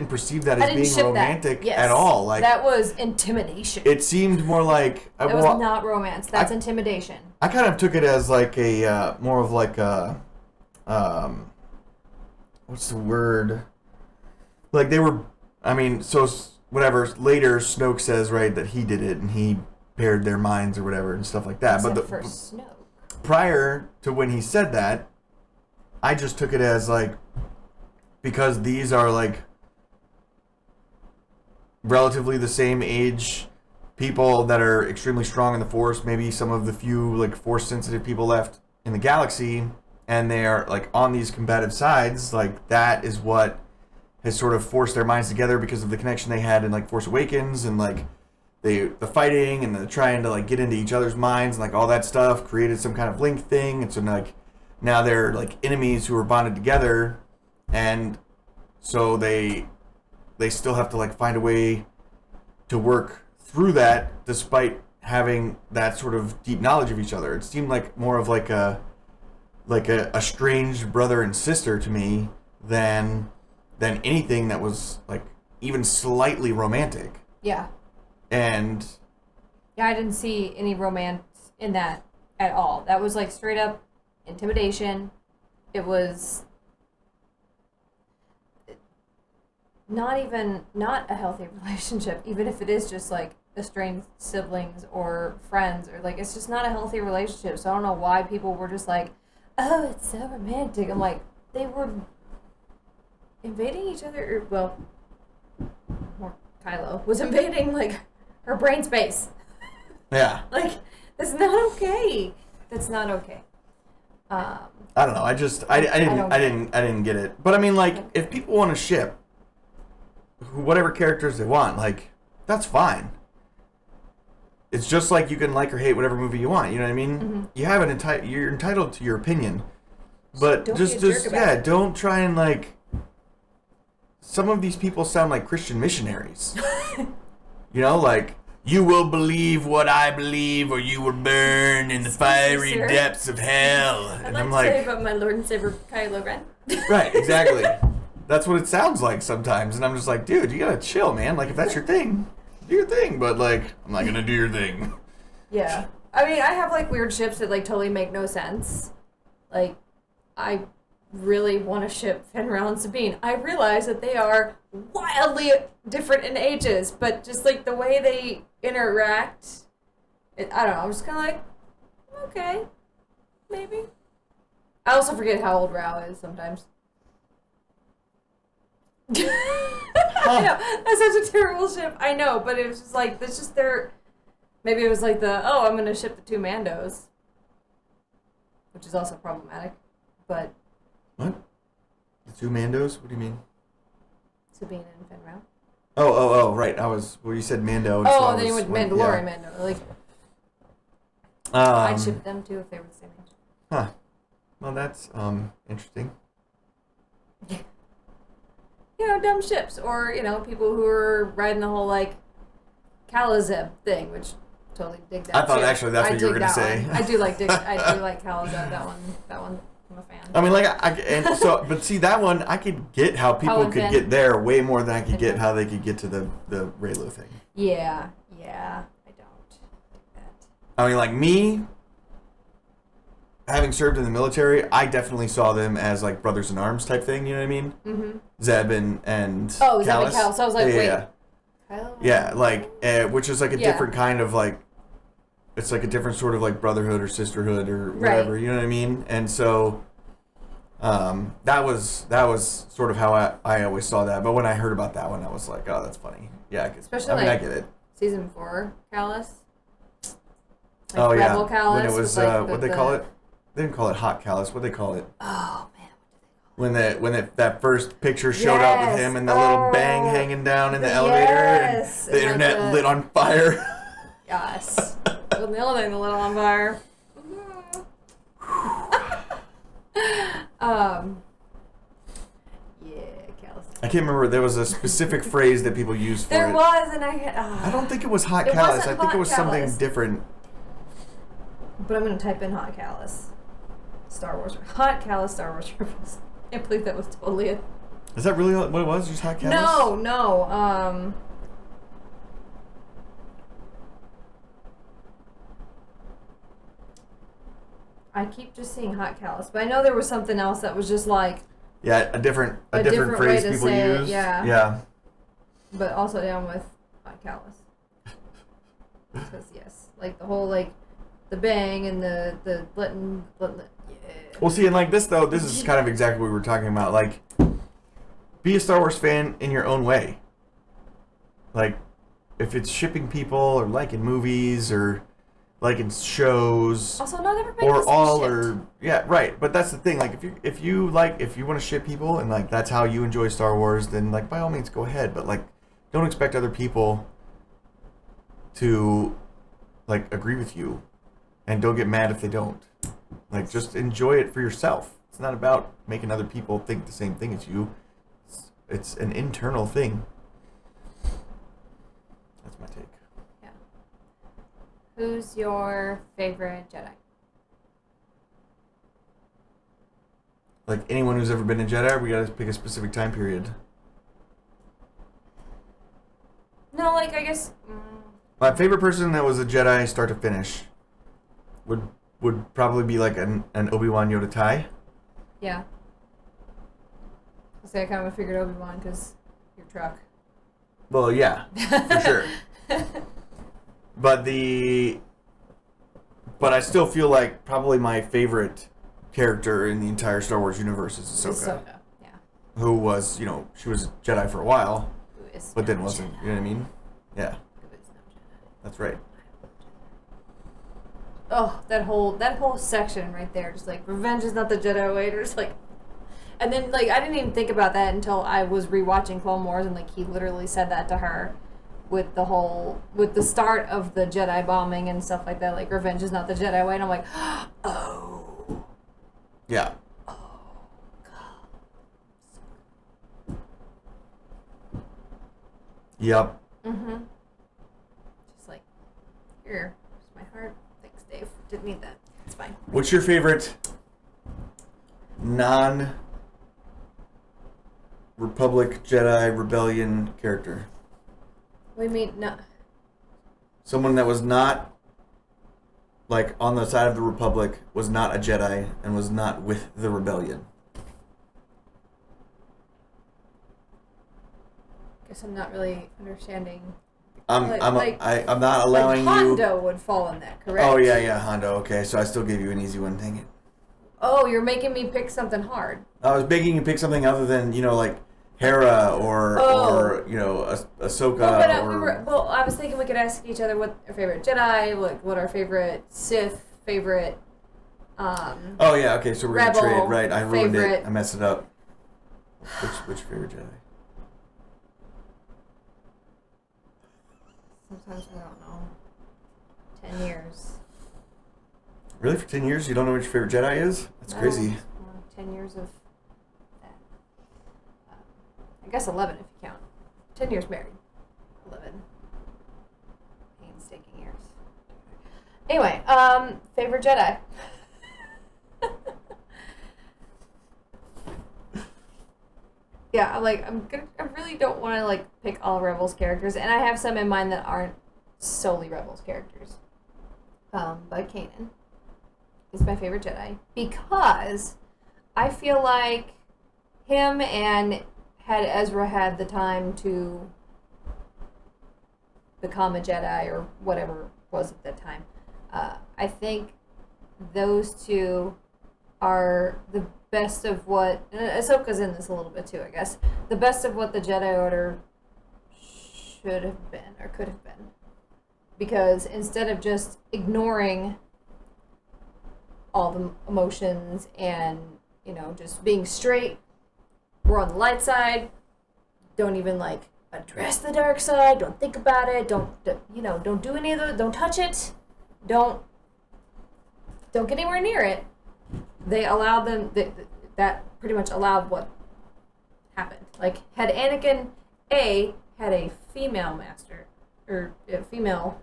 Speaker 1: perceive that as being romantic at all. Like,
Speaker 2: that was intimidation.
Speaker 1: It seemed more like...
Speaker 2: That was not romance. That's intimidation.
Speaker 1: I kind of took it as like a, more of like a... what's the word? Like they were, so whatever, later Snoke says, right, that he did it and he paired their minds or whatever and stuff like that.
Speaker 2: Except for Snoke.
Speaker 1: Prior to when he said that, I just took it as like, because these are like relatively the same age people that are extremely strong in the Force, maybe some of the few like Force sensitive people left in the galaxy, and they're like on these combative sides, like that is what has sort of forced their minds together because of the connection they had in like Force Awakens, and like the fighting and the trying to like get into each other's minds and like all that stuff created some kind of link thing. And so like now they're like enemies who are bonded together, and so they still have to like find a way to work through that despite having that sort of deep knowledge of each other. It seemed like more of like a estranged brother and sister to me than anything that was like even slightly romantic.
Speaker 2: Yeah.
Speaker 1: And
Speaker 2: yeah, I didn't see any romance in that at all. That was like straight up intimidation. It was not a healthy relationship, even if it is just like estranged siblings or friends, or like it's just not a healthy relationship. So I don't know why people were just like, oh, it's so romantic. I'm like, they were invading each other, or, well, more Kylo was invading like her brain space.
Speaker 1: yeah.
Speaker 2: Like, that's not okay. That's not okay.
Speaker 1: I don't know. I didn't get it. But I mean, like, if people want to ship whatever characters they want, like, that's fine. It's just like you can like or hate whatever movie you want. You know what I mean?
Speaker 2: Mm-hmm.
Speaker 1: You have you're entitled to your opinion, but
Speaker 2: Don't
Speaker 1: just
Speaker 2: be a jerk about it.
Speaker 1: don't try and like. Some of these people sound like Christian missionaries. You know, like, you will believe what I believe, or you will burn in the fiery depths of hell.
Speaker 2: I'd
Speaker 1: And
Speaker 2: like
Speaker 1: I'm
Speaker 2: to
Speaker 1: like,
Speaker 2: say about my Lord and Savior Kylo Ren.
Speaker 1: right, exactly. That's what it sounds like sometimes, and I'm just like, dude, you gotta chill, man. Like, if that's your thing, do your thing. But like, I'm not gonna do your thing.
Speaker 2: Yeah, I mean, I have like weird ships that like totally make no sense. Like, I really want to ship Fenrir and Sabine. I realize that they are wildly different in ages, but just like the way they interact, I don't know. I'm just kind of like, okay, maybe. I also forget how old Rao is sometimes. I know, that's such a terrible ship. I know, but it was just like, that's just their. Maybe it was like I'm gonna ship the two Mandos, which is also problematic, but.
Speaker 1: What? The two Mandos? What do you mean?
Speaker 2: Sabine and Fenrir.
Speaker 1: Oh, right. You said Mando. And so
Speaker 2: then you went Mandalorian Mando. Like, I'd ship them too if they were the same age.
Speaker 1: Huh. Well, that's interesting.
Speaker 2: You know, dumb ships, or people who are riding the whole like Kalazeb thing, which totally dig that.
Speaker 1: I thought
Speaker 2: too.
Speaker 1: actually that's what you were gonna say.
Speaker 2: I do like Kalazeb. That one. I'm a fan.
Speaker 1: I mean, like, but see, that one, I could get how people could get there way more than I could get how they could get to the Reylo thing.
Speaker 2: Yeah, I don't like that.
Speaker 1: I mean, like, me, having served in the military, I definitely saw them as, like, brothers in arms type thing, you know what I mean? Mm-hmm. Zeb and
Speaker 2: Oh,
Speaker 1: Kallus.
Speaker 2: Zeb and Kallus. I was like, wait.
Speaker 1: Yeah, like, which is, like, a different kind of, like, it's like a different sort of like brotherhood or sisterhood or whatever, right. You know what I mean? And so that was sort of how I always saw that. But when I heard about that one, I was like, oh, that's funny. Yeah,
Speaker 2: especially
Speaker 1: I get it.
Speaker 2: Season 4 Kallus.
Speaker 1: Like
Speaker 2: Rebel
Speaker 1: yeah.
Speaker 2: Kallus
Speaker 1: When it was
Speaker 2: like
Speaker 1: what they call it? They didn't call it hot Kallus. What they call it?
Speaker 2: Oh man, what do they call it?
Speaker 1: When that first picture showed up with him and the little bang hanging down in the elevator and the internet lit on fire.
Speaker 2: Yes. The building a little on fire. Yeah, Kallus.
Speaker 1: I can't remember. There was a specific phrase that people used for it.
Speaker 2: There was, and I
Speaker 1: don't think it was hot Kallus. I think it was something different.
Speaker 2: But I'm gonna type in hot Kallus. Star Wars. Hot Kallus Star Wars Rebels. I can't believe that was totally it.
Speaker 1: Is that really what it was? Just hot Kallus?
Speaker 2: No. I keep just seeing hot Kallus, but I know there was something else that was just like
Speaker 1: a different phrase people use. Yeah.
Speaker 2: But also down with hot Kallus. Because yes, like the whole like the bang and the letting yeah.
Speaker 1: Well, see, and like this though, this is kind of exactly what we were talking about. Like, be a Star Wars fan in your own way. Like, if it's shipping people or liking movies or like in shows
Speaker 2: Also, not everybody
Speaker 1: or
Speaker 2: gets
Speaker 1: all
Speaker 2: shipped.
Speaker 1: or yeah, right. But that's the thing. Like if you want to ship people and like that's how you enjoy Star Wars, then like by all means go ahead. But like don't expect other people to like agree with you, and don't get mad if they don't. Like just enjoy it for yourself. It's not about making other people think the same thing as you. It's an internal thing. That's my take.
Speaker 2: Yeah. Who's your favorite Jedi?
Speaker 1: Like anyone who's ever been a Jedi, we gotta pick a specific time period.
Speaker 2: No, like I guess.
Speaker 1: My favorite person that was a Jedi start to finish would probably be like an Obi-Wan Yoda tie.
Speaker 2: Yeah. I say I kind of figured Obi-Wan because your truck.
Speaker 1: Well, yeah, for sure. But I still feel like probably my favorite character in the entire Star Wars universe is Ahsoka.
Speaker 2: Yeah.
Speaker 1: Who was, she was a Jedi for a while,
Speaker 2: Who is
Speaker 1: but then
Speaker 2: no
Speaker 1: wasn't.
Speaker 2: Jedi.
Speaker 1: You know what I mean? Yeah,
Speaker 2: Who is no Jedi.
Speaker 1: that's right.
Speaker 2: Oh, that whole section right there, just like revenge is not the Jedi way, or just like, and then like I didn't even think about that until I was rewatching Clone Wars, and like he literally said that to her, with the start of the Jedi bombing and stuff like that, like revenge is not the Jedi way, and I'm like, oh,
Speaker 1: Yeah.
Speaker 2: oh, God.
Speaker 1: Yep.
Speaker 2: Mm-hmm. Just like, here's my heart. Thanks, Dave. Didn't need that. It's fine.
Speaker 1: What's your favorite non-Republic Jedi Rebellion character?
Speaker 2: We mean no.
Speaker 1: Someone that was not like on the side of the Republic, was not a Jedi, and was not with the Rebellion.
Speaker 2: Guess I'm not really understanding.
Speaker 1: I'm
Speaker 2: Like-
Speaker 1: I'm
Speaker 2: like-
Speaker 1: I'm not allowing
Speaker 2: like
Speaker 1: you.
Speaker 2: Hondo would fall in that, correct?
Speaker 1: Oh yeah, Hondo. Okay, so I still gave you an easy one. Dang it.
Speaker 2: Oh, you're making me pick something hard.
Speaker 1: I was begging you to pick something other than like Hera or Ahsoka
Speaker 2: Well, but
Speaker 1: or
Speaker 2: I was thinking we could ask each other what our favorite Jedi, what our favorite Sith, favorite.
Speaker 1: Oh yeah, okay, so we're
Speaker 2: Rebel,
Speaker 1: gonna trade, right? I ruined
Speaker 2: favorite.
Speaker 1: it. I messed it up. Which favorite Jedi?
Speaker 2: Sometimes I don't know. 10 years.
Speaker 1: Really, for 10 years you don't know which favorite Jedi is? That's
Speaker 2: No,
Speaker 1: crazy.
Speaker 2: no, 10 years of that. I guess 11 if you count. 10 years married. 11. Painstaking years. Anyway, favorite Jedi. Yeah, I really don't want to pick all Rebels characters, and I have some in mind that aren't solely Rebels characters. But Kanan is my favorite Jedi because I feel like him and had Ezra had the time to become a Jedi or whatever it was at that time. I think those two are the best of what Ahsoka's in this a little bit too, I guess. The best of what the Jedi Order should have been or could have been. Because instead of just ignoring all the emotions and, just being straight, we're on the light side, don't even address the dark side, don't think about it, don't do any of those, don't touch it, don't get anywhere near it. They allowed them, that pretty much allowed what happened. Had Anakin had a female master, or female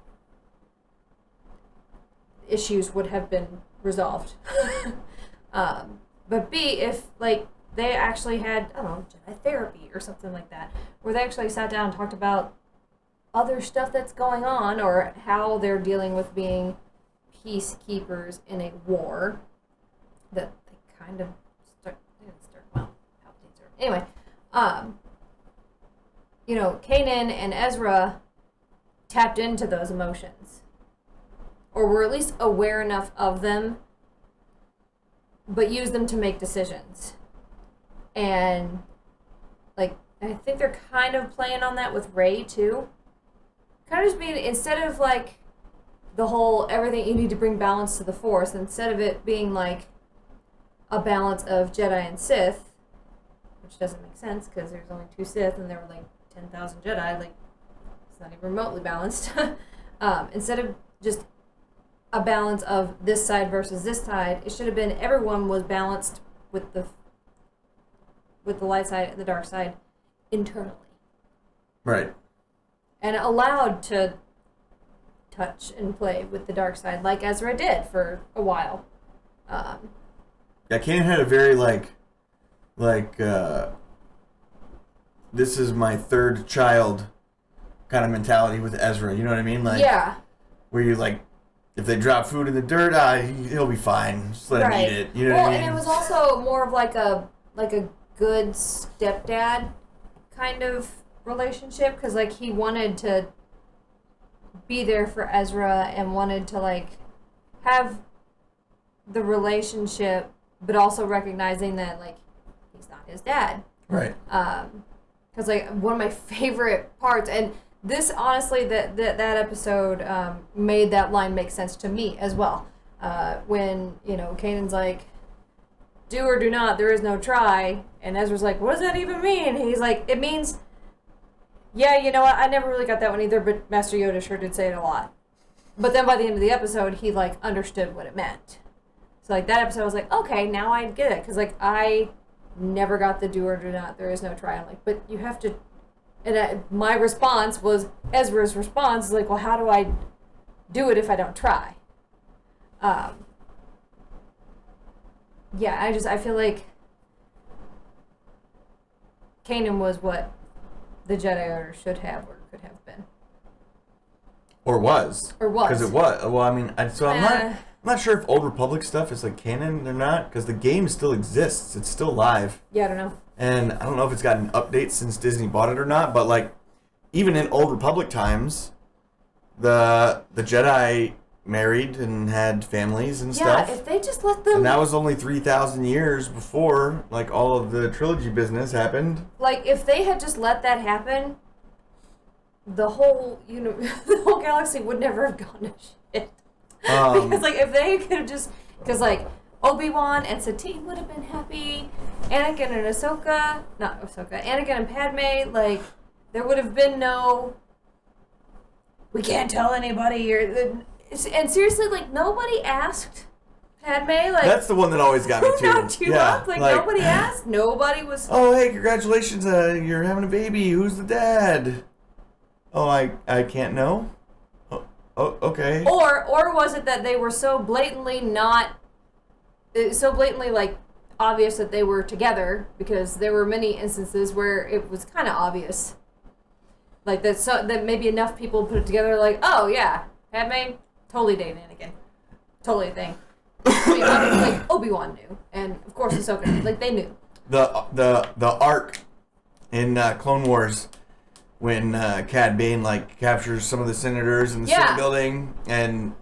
Speaker 2: issues would have been resolved. But B, if they actually had, I don't know, Jedi therapy or something like that, where they actually sat down and talked about other stuff that's going on or how they're dealing with being peacekeepers in a war that they kind of anyway, Kanan and Ezra tapped into those emotions, or were at least aware enough of them, but used them to make decisions. And I think they're kind of playing on that with Rey too. Kind of just being, instead of the whole everything you need to bring balance to the Force, instead of it being like a balance of Jedi and Sith, which doesn't make sense because there's only 2 Sith and there were like 10,000 Jedi, like it's not even remotely balanced. Instead of just a balance of this side versus this side, it should have been everyone was balanced with the light side and the dark side internally.
Speaker 1: Right.
Speaker 2: And allowed to touch and play with the dark side, like Ezra did for a while.
Speaker 1: Yeah, Kanan had a very this is my third child kind of mentality with Ezra. You know what I mean? Like,
Speaker 2: yeah.
Speaker 1: Where you like, if they drop food in the dirt, he'll be fine. Just let him eat it. You know what I mean?
Speaker 2: And it was also more of like a good stepdad kind of relationship, because like he wanted to be there for Ezra and wanted to like have the relationship, but also recognizing that like he's not his dad.
Speaker 1: Right.
Speaker 2: Because like one of my favorite parts, and this honestly that episode made that line make sense to me as well. When Kanan's like, do or do not, there is no try, and Ezra's like, what does that even mean? And he's like, it means, yeah, you know what, I never really got that one either, but Master Yoda sure did say it a lot. But then by the end of the episode, he like understood what it meant. So like that episode, I was like, okay, now I get it, because like I never got the do or do not, there is no try. I'm like, but you have to. And my response was, Ezra's response is like, well, how do I do it if I don't try? Yeah, I feel like Kanan was what the Jedi Order should have or could have been.
Speaker 1: Or was. Because it was. Well, I mean, I'm not sure if Old Republic stuff is like canon or not, because the game still exists. It's still live.
Speaker 2: Yeah, I don't know.
Speaker 1: And I don't know if it's got an update since Disney bought it or not, but like, even in Old Republic times, the Jedi married and had families and stuff.
Speaker 2: Yeah, if they just let them.
Speaker 1: And that was only 3,000 years before like all of the trilogy business happened.
Speaker 2: Like, if they had just let that happen, the whole the whole galaxy would never have gone to shit. Because like if they could have just, because like Obi-Wan and Satine would have been happy, Anakin and Anakin and Padme, like there would have been no, we can't tell anybody, and seriously, like nobody asked Padme, like
Speaker 1: that's the one that always got me too.
Speaker 2: Knocked you up? Like nobody asked, nobody was.
Speaker 1: Oh hey, congratulations! You're having a baby. Who's the dad? Oh, I can't know. Oh, okay.
Speaker 2: Or was it that they were so blatantly like obvious that they were together, because there were many instances where it was kind of obvious, like that maybe enough people put it together, like, oh yeah, Padme totally dating Anakin, totally a thing. I mean, obviously, like Obi-Wan knew, and of course Ahsoka, like they knew.
Speaker 1: The arc in Clone Wars, when Cad Bane like captures some of the senators in the Senate building, and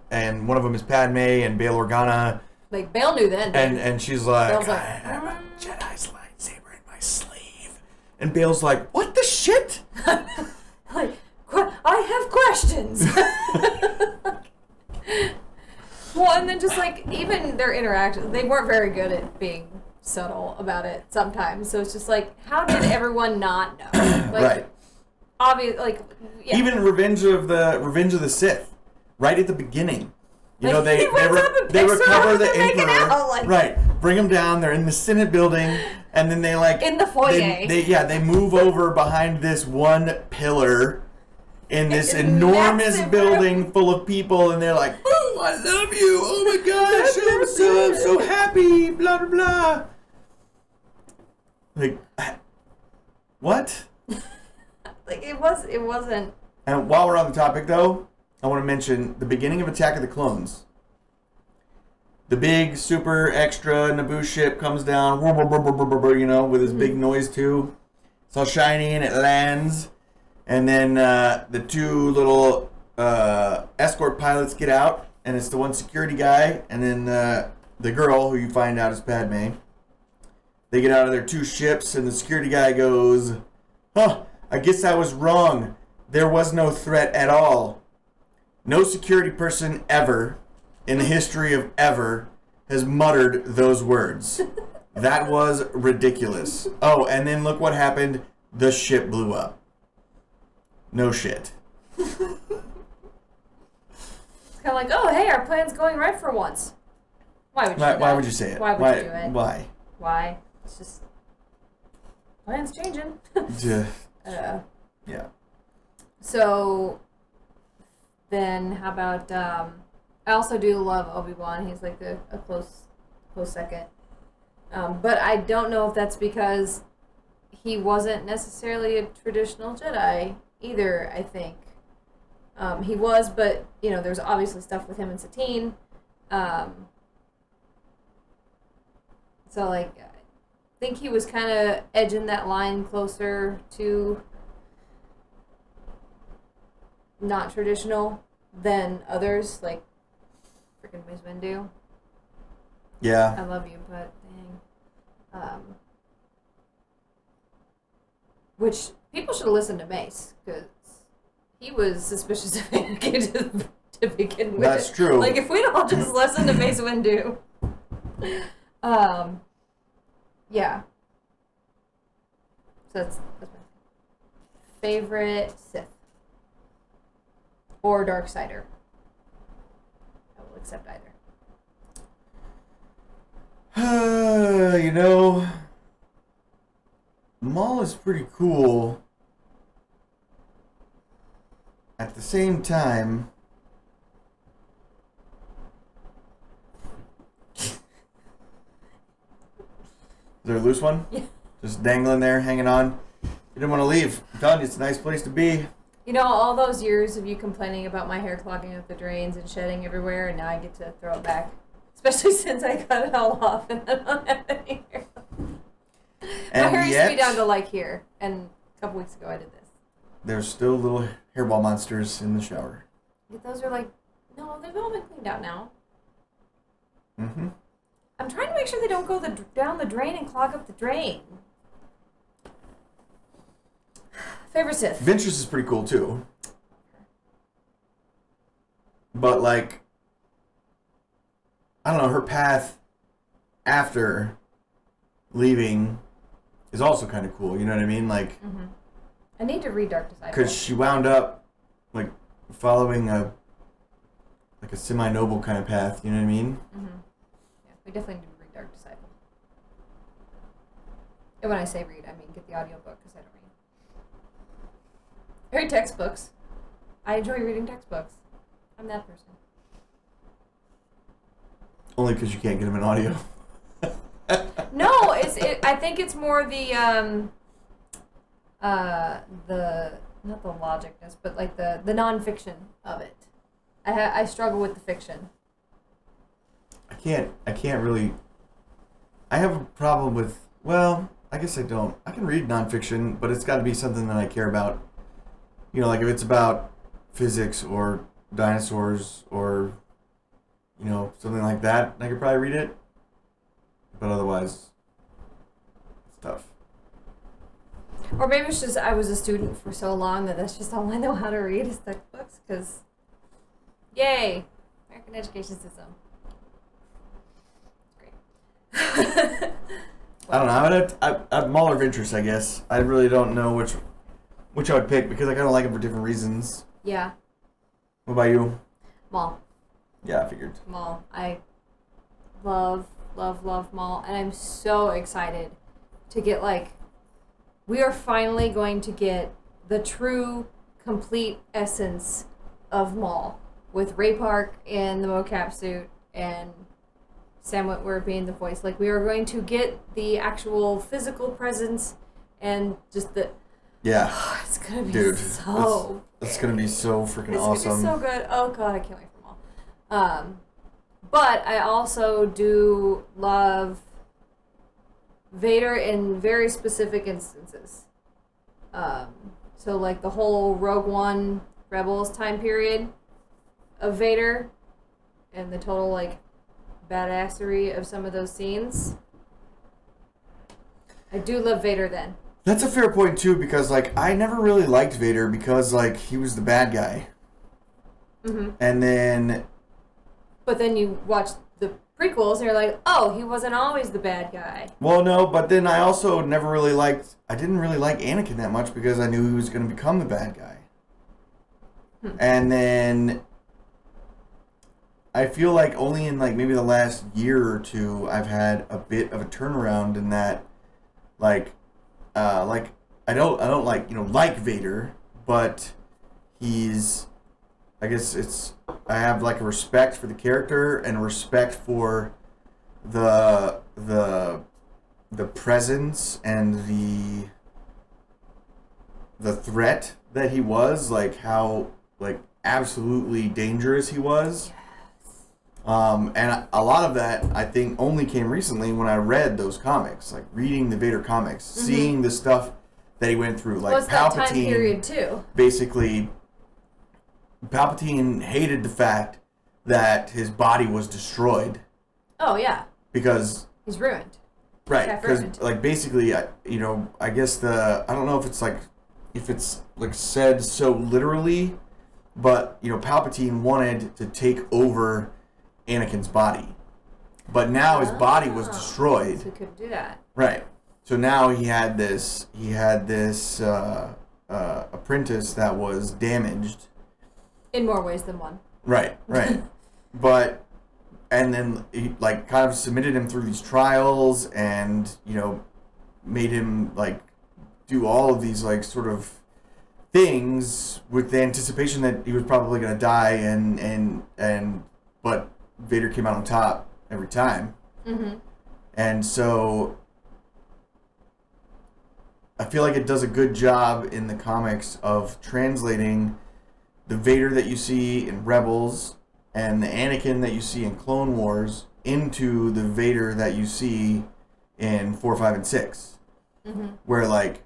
Speaker 1: one of them is Padme and Bail Organa.
Speaker 2: Like Bail knew then.
Speaker 1: And she's like, I have a Jedi's lightsaber in my sleeve. And Bail's like, what the shit?
Speaker 2: Like, I have questions. Well, and then just like even their interactions, they weren't very good at being subtle about it sometimes. So it's just like, how did everyone not know? Like,
Speaker 1: right.
Speaker 2: Obvious, like
Speaker 1: even Revenge of the Sith, right at the beginning. You know, they recover the Emperor, right? Bring him down. They're in the Senate building, and then they like
Speaker 2: in the foyer.
Speaker 1: They move over behind this one pillar in this enormous building full of people, and they're like, "Oh, I love you! Oh my gosh, I'm so happy!" Blah blah blah. Like, what?
Speaker 2: Like it wasn't.
Speaker 1: And while we're on the topic, though, I want to mention the beginning of Attack of the Clones. The big, super extra Naboo ship comes down, you know, with his big noise too. It's all shiny and it lands. And then the two little escort pilots get out, and it's the one security guy, and then the girl, who you find out is Padme. They get out of their two ships, and the security guy goes, "Huh, I guess I was wrong. There was no threat at all." No security person ever, in the history of ever, has muttered those words. That was ridiculous. Oh, and then look what happened. The ship blew up. No shit.
Speaker 2: It's kind of like, oh, hey, our plan's going right for once. Why would you do that?
Speaker 1: Why would you say it?
Speaker 2: Why would you do it?
Speaker 1: Why?
Speaker 2: Why? It's just... Plan's changing.
Speaker 1: Yeah.
Speaker 2: So, then how about... I also do love Obi-Wan. He's like a close second. But I don't know if that's because he wasn't necessarily a traditional Jedi either, I think. He was, but, there's obviously stuff with him and Satine. So, like, I think he was kind of edging that line closer to not traditional than others, like freaking Mace Windu.
Speaker 1: Yeah.
Speaker 2: I love you, but dang. Which people should have listened to Mace, because he was suspicious of Anakin to begin with.
Speaker 1: That's true.
Speaker 2: Like, if we'd all just listened to Mace Windu. Yeah. So that's my favorite Sith. Or Darksider. I will accept either.
Speaker 1: Maul is pretty cool. At the same time... Is there a loose one?
Speaker 2: Yeah.
Speaker 1: Just dangling there, hanging on. You didn't want to leave. I'm telling you, it's a nice place to be.
Speaker 2: All those years of you complaining about my hair clogging up the drains and shedding everywhere, and now I get to throw it back. Especially since I cut it all off and I don't have any hair. My hair used to be down to like here, and a couple weeks ago I did this.
Speaker 1: There's still little hairball monsters in the shower.
Speaker 2: Those are like, no, they've all been cleaned out now.
Speaker 1: Mm-hmm.
Speaker 2: I'm trying to make sure they don't go down the drain and clog up the drain. Favorite Sith?
Speaker 1: Ventress is pretty cool too. But like, I don't know, her path after leaving is also kind of cool. You know what I mean? Like,
Speaker 2: I need to read Dark Disciple.
Speaker 1: because she wound up like following a semi-noble kind of path. You know what I mean?
Speaker 2: Mm-hmm. Yeah, we definitely need to read Dark Disciple. And when I say read, I mean get the audiobook, because I don't read. I read textbooks. I enjoy reading textbooks. I'm that person.
Speaker 1: Only because you can't get them in audio.
Speaker 2: No, I think it's more the not the logicness, but like the nonfiction of it. I struggle with the fiction.
Speaker 1: I can't really. I have a problem with. Well, I guess I don't. I can read nonfiction, but it's got to be something that I care about. Like if it's about physics or dinosaurs or, something like that, I could probably read it. But otherwise, it's tough.
Speaker 2: Or maybe it's just I was a student for so long that that's just all I know how to read is textbooks, because, yay, American education system. It's great.
Speaker 1: I don't know. I'd Maul or Ventress, I guess. I really don't know which I would pick, because I kind of like them for different reasons.
Speaker 2: Yeah.
Speaker 1: What about you?
Speaker 2: Maul.
Speaker 1: Yeah, I figured.
Speaker 2: Maul. I love Maul, and I'm so excited to get, we are finally going to get the true, complete essence of Maul, with Ray Park in the mocap suit and Sam Witwer being the voice. We are going to get the actual physical presence and just the...
Speaker 1: Yeah.
Speaker 2: It's going to be
Speaker 1: it's going to be so freaking awesome.
Speaker 2: It's going to be so good. Oh, God, I can't wait for Maul. But I also do love Vader in very specific instances. So, the whole Rogue One Rebels time period of Vader and the total, badassery of some of those scenes. I do love Vader then.
Speaker 1: That's a fair point, too, because, I never really liked Vader because, he was the bad guy. And then...
Speaker 2: But then you watch the prequels and you're like, oh, he wasn't always the bad guy.
Speaker 1: Well, no, but then I also I didn't really like Anakin that much because I knew he was going to become the bad guy. And then I feel like only in like maybe the last year or two I've had a bit of a turnaround in that, like I don't like Vader, but he's, I guess I have like a respect for the character and a respect for the presence and the threat that he was, like how like absolutely dangerous he was. And a lot of that I think only came recently when I read those comics, like reading the Vader comics, seeing the stuff that he went through, like
Speaker 2: Palpatine.
Speaker 1: That time period too. Basically, Palpatine hated the fact that his body was destroyed.
Speaker 2: Oh yeah.
Speaker 1: Because
Speaker 2: he's ruined.
Speaker 1: Right, because like basically, I guess I don't know if it's like said so literally, but Palpatine wanted to take over Anakin's body, but now his body was destroyed.
Speaker 2: So he couldn't do that.
Speaker 1: Right. So now he had this apprentice that was damaged.
Speaker 2: In more ways than one.
Speaker 1: Right. But, and then he like kind of submitted him through these trials and, made him like do all of these like sort of things with the anticipation that he was probably going to die but Vader came out on top every time. And so I feel like it does a good job in the comics of translating the Vader that you see in Rebels and the Anakin that you see in Clone Wars into the Vader that you see in 4, 5, and 6. Where like,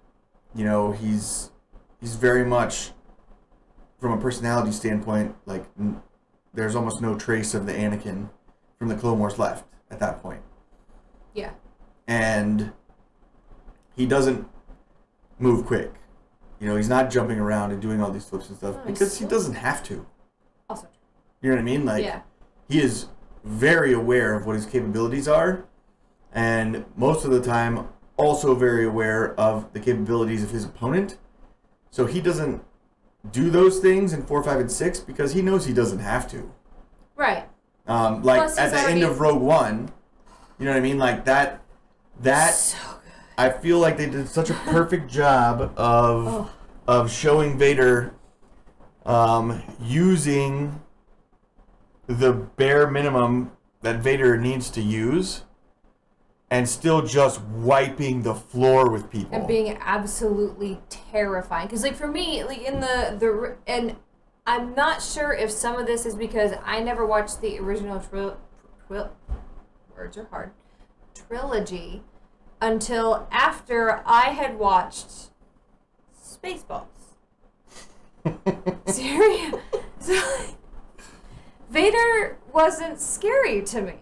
Speaker 1: he's very much, from a personality standpoint, like there's almost no trace of the Anakin from the Clone Wars left at that point.
Speaker 2: Yeah. And
Speaker 1: he doesn't move quick. He's not jumping around and doing all these flips and stuff because he doesn't have to.
Speaker 2: Also true.
Speaker 1: You know what I mean? Like, he is very aware of what his capabilities are, and most of the time also very aware of the capabilities of his opponent. So he doesn't do those things in 4, 5, and 6 because he knows he doesn't have to.
Speaker 2: Right.
Speaker 1: Like at the end of Rogue One, you know what I mean? Like that so good. I feel like they did such a perfect job of showing Vader using the bare minimum that Vader needs to use and still just wiping the floor with people.
Speaker 2: And being absolutely terrifying. Because, like, for me, like, in and I'm not sure if some of this is because I never watched the original words are hard. Trilogy until after I had watched Spaceballs. Serious? So, like, Vader wasn't scary to me.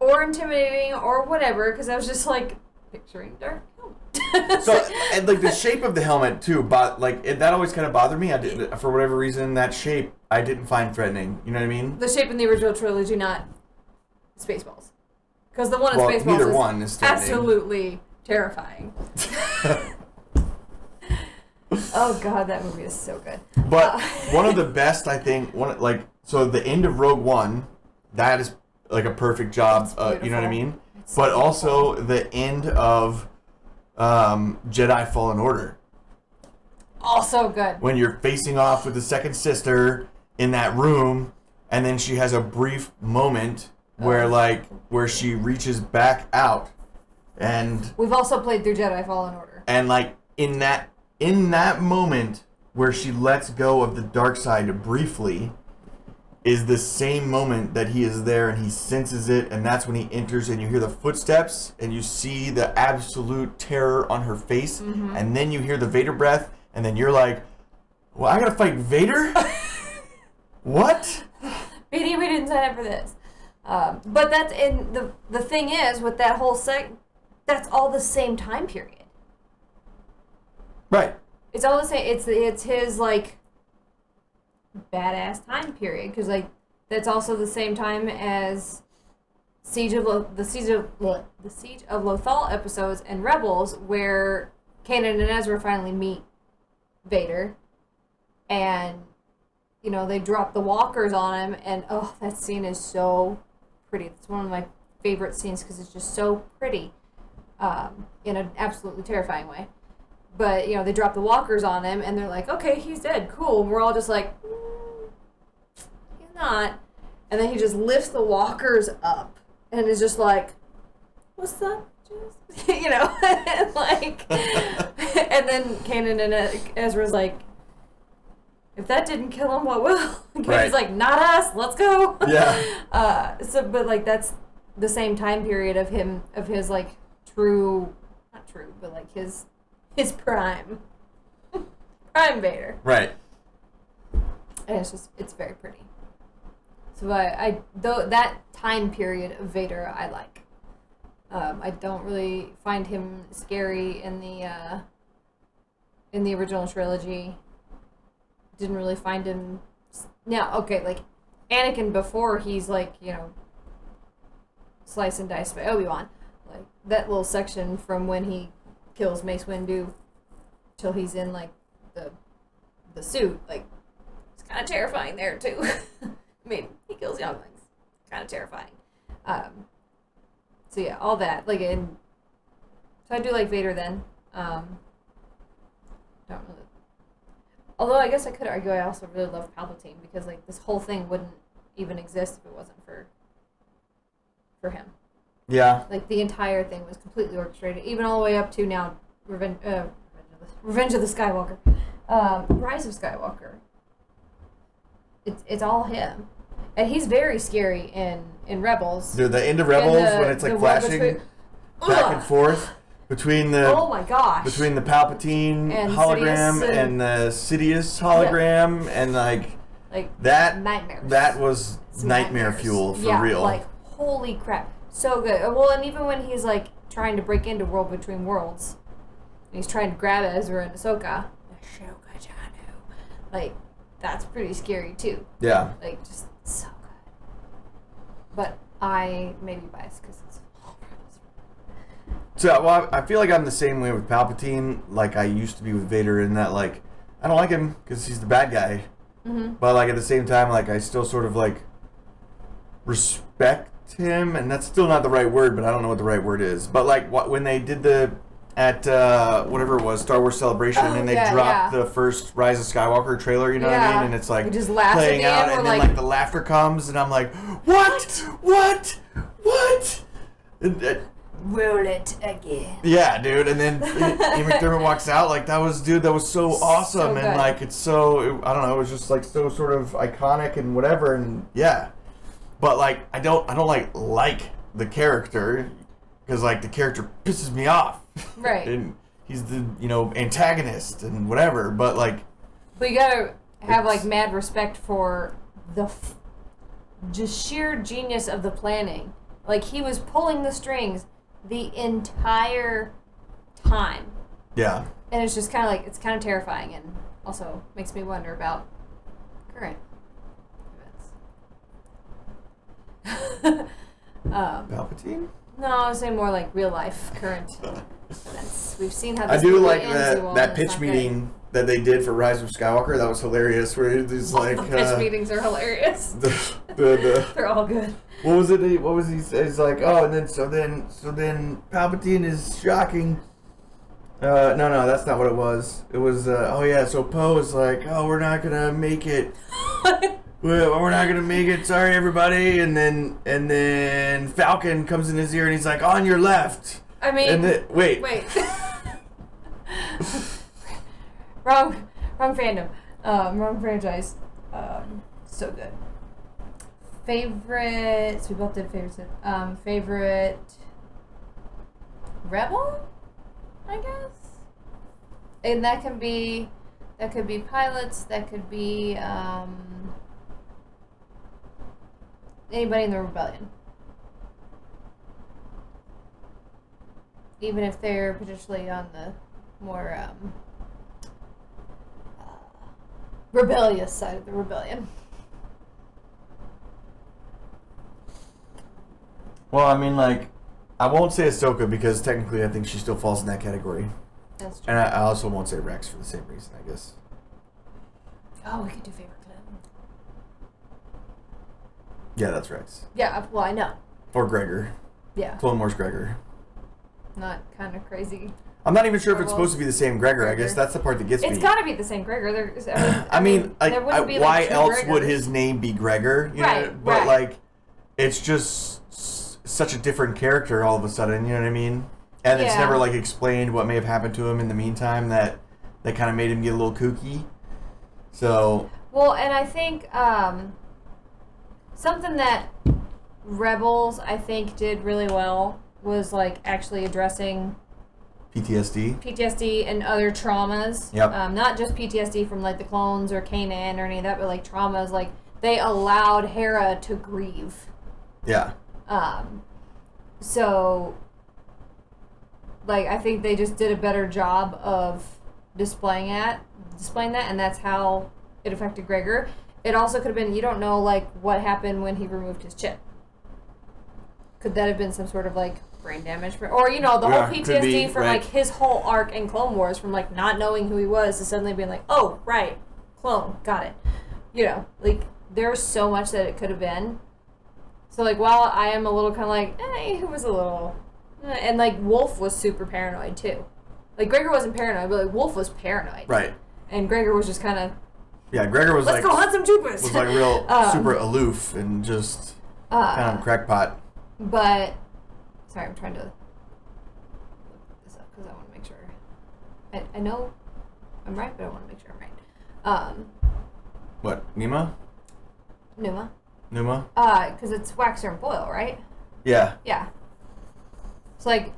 Speaker 2: Or intimidating, or whatever, because I was just, like, picturing Dark Helmet.
Speaker 1: So, and, like, the shape of the helmet, too, but, like, that always kind of bothered me. For whatever reason, that shape, I didn't find threatening. You know what I mean?
Speaker 2: The shape in the original trilogy, not Spaceballs. Because the one in Spaceballs is absolutely terrifying. Oh, God, that movie is so good.
Speaker 1: But one of the best, I think, so the end of Rogue One, that is like a perfect job, you know what I mean? It's but so also the end of Jedi Fallen Order.
Speaker 2: Also good.
Speaker 1: When you're facing off with the second sister in that room, and then she has a brief moment where she reaches back out, and
Speaker 2: we've also played through Jedi Fallen Order.
Speaker 1: And like in that moment where she lets go of the dark side briefly, is the same moment that he is there and he senses it, and that's when he enters and you hear the footsteps and you see the absolute terror on her face, and then you hear the Vader breath, and then you're like, well, I gotta fight Vader? What?
Speaker 2: Maybe we didn't sign up for this. But that's in the thing is with that whole that's all the same time period.
Speaker 1: Right.
Speaker 2: It's all the same. It's his like badass time period because like that's also the same time as the Siege of Lothal episodes and Rebels, where Kanan and Ezra finally meet Vader, and you know they drop the walkers on him, and oh, that scene is so pretty. It's one of my favorite scenes because it's just so pretty, in an absolutely terrifying way. But you know they drop the walkers on him, and they're like, "Okay, he's dead. Cool." And we're all just like, "He's not." And then he just lifts the walkers up, and is just like, "What's up?" You know, and like, and then Kanan and Ezra's like, "If that didn't kill him, what will?" And Kanan's like, "Not us. Let's go."
Speaker 1: Yeah.
Speaker 2: But like that's the same time period of his like not true, but like his prime Vader.
Speaker 1: Right.
Speaker 2: And it's very pretty. So I though that time period of Vader I like. I don't really find him scary in the original trilogy. Didn't really find him. Now, okay, like Anakin before he's like, you know, sliced and diced by Obi-Wan. Like that little section from when he kills Mace Windu till he's in like the suit, like it's kind of terrifying there too. I mean, he kills younglings. Kind of terrifying. So yeah, all that so I do like Vader then. Don't really. Although I guess I could argue I also really love Palpatine because like this whole thing wouldn't even exist if it wasn't for him.
Speaker 1: Yeah.
Speaker 2: Like the entire thing was completely orchestrated, even all the way up to now Revenge of the Skywalker, Rise of Skywalker. It's all him, and he's very scary in Rebels.
Speaker 1: Dude, the end of Rebels when it's like flashing back and forth between the
Speaker 2: oh my gosh
Speaker 1: between the Palpatine
Speaker 2: and
Speaker 1: hologram
Speaker 2: Sidious
Speaker 1: and the Sidious hologram and like that
Speaker 2: nightmares.
Speaker 1: That was nightmare
Speaker 2: nightmares.
Speaker 1: fuel for
Speaker 2: yeah,
Speaker 1: real.
Speaker 2: Like holy crap, so good. Well, and even when he's like trying to break into World Between Worlds, and he's trying to grab Ezra and Ahsoka. Like that's pretty scary too.
Speaker 1: Yeah.
Speaker 2: Like just so good. But I may be biased because it's
Speaker 1: So, well, I feel like I'm the same way with Palpatine, like I used to be with Vader, in that, like, I don't like him because he's the bad guy.
Speaker 2: Mm-hmm.
Speaker 1: But, like, at the same time, like, I still sort of, like, respect him, and that's still not the right word, but I don't know what the right word is. But, like, when they did whatever it was, Star Wars Celebration, and they dropped the first Rise of Skywalker trailer, you know what I mean? And it's, like,
Speaker 2: just
Speaker 1: playing out, and then, like, the laughter comes, and I'm like, what? And,
Speaker 2: roll it again.
Speaker 1: yeah, dude, and then Ian McDermott walks out. Like that was so awesome, and like it's so I don't know, it was just like so sort of iconic and whatever, and yeah. But like I don't like the character because like the character pisses me off,
Speaker 2: right?
Speaker 1: And he's the antagonist and whatever. But like,
Speaker 2: but you gotta have like mad respect for the just sheer genius of the planning. Like he was pulling the strings the entire time.
Speaker 1: Yeah.
Speaker 2: And it's just kind of like, it's kind of terrifying and also makes me wonder about current events.
Speaker 1: Palpatine?
Speaker 2: No, I was saying more like real life, current events. We've seen how
Speaker 1: I
Speaker 2: this
Speaker 1: do
Speaker 2: movie
Speaker 1: like
Speaker 2: ends,
Speaker 1: that pitch meeting that they did for Rise of Skywalker. That was hilarious. Where it's like
Speaker 2: the pitch meetings are hilarious. They're all good.
Speaker 1: What was it? What was he? It's like, oh, and then so then Palpatine is shocking. No, that's not what it was. It was, oh yeah, so Poe is like, oh, we're not gonna make it. We're not gonna make it. Sorry, everybody. And then Falcon comes in his ear and he's like, on your left.
Speaker 2: I mean,
Speaker 1: and then, wait.
Speaker 2: wrong fandom, wrong franchise. So good. Favorites. We both did favorites. Favorite Rebel, I guess. And that could be pilots. That could be anybody in the rebellion, even if they're potentially on the more rebellious side of the rebellion.
Speaker 1: Well, I mean, like, I won't say Ahsoka because technically I think she still falls in that category.
Speaker 2: That's true.
Speaker 1: And I also won't say Rex for the same reason, I guess.
Speaker 2: Oh, we could do favorite clan.
Speaker 1: Yeah, that's Rex.
Speaker 2: Yeah, well, I know.
Speaker 1: Or Gregor.
Speaker 2: Yeah.
Speaker 1: Clone Wars Gregor.
Speaker 2: Not kind of crazy.
Speaker 1: I'm not even sure if it's supposed to be the same Gregor. I guess that's the part that gets me.
Speaker 2: It's got to be the same Gregor.
Speaker 1: I mean, like,
Speaker 2: there wouldn't be,
Speaker 1: why
Speaker 2: like, two
Speaker 1: else
Speaker 2: Gregors.
Speaker 1: would his name be Gregor? You know? But, like, it's just such a different character all of a sudden, you know what I mean? And it's never, like, explained what may have happened to him in the meantime that kind of made him get a little kooky. So...
Speaker 2: Well, and I think something that Rebels, I think, did really well was, like, actually addressing... PTSD and other traumas.
Speaker 1: Yep.
Speaker 2: Not just PTSD from, like, the clones or Kanan or any of that, but, like, traumas. Like, they allowed Hera to grieve.
Speaker 1: Yeah.
Speaker 2: So, like, I think they just did a better job of displaying that, and that's how it affected Gregor. It also could have been, you don't know, like, what happened when he removed his chip. Could that have been some sort of, like, brain damage? Or, you know, the whole PTSD from, like, his whole arc in Clone Wars, from, like, not knowing who he was to suddenly being like, oh, right, clone, got it. You know, like, there's so much that it could have been. So, like, while I am a little kind of like, it was a little... And, like, Wolf was super paranoid, too. Like, Gregor wasn't paranoid, but, like, Wolf was paranoid.
Speaker 1: Right.
Speaker 2: And Gregor was just kind of...
Speaker 1: Yeah, Gregor was
Speaker 2: Let's go hunt some troopers!
Speaker 1: Was, like, real super aloof and just kind of crackpot.
Speaker 2: But... Sorry, I'm trying to look this up because I want to make sure. I know I'm right, but I want to make sure I'm right.
Speaker 1: What, Nima?
Speaker 2: Numa. Because it's Waxer and Boyle, right?
Speaker 1: Yeah.
Speaker 2: Yeah. So, like,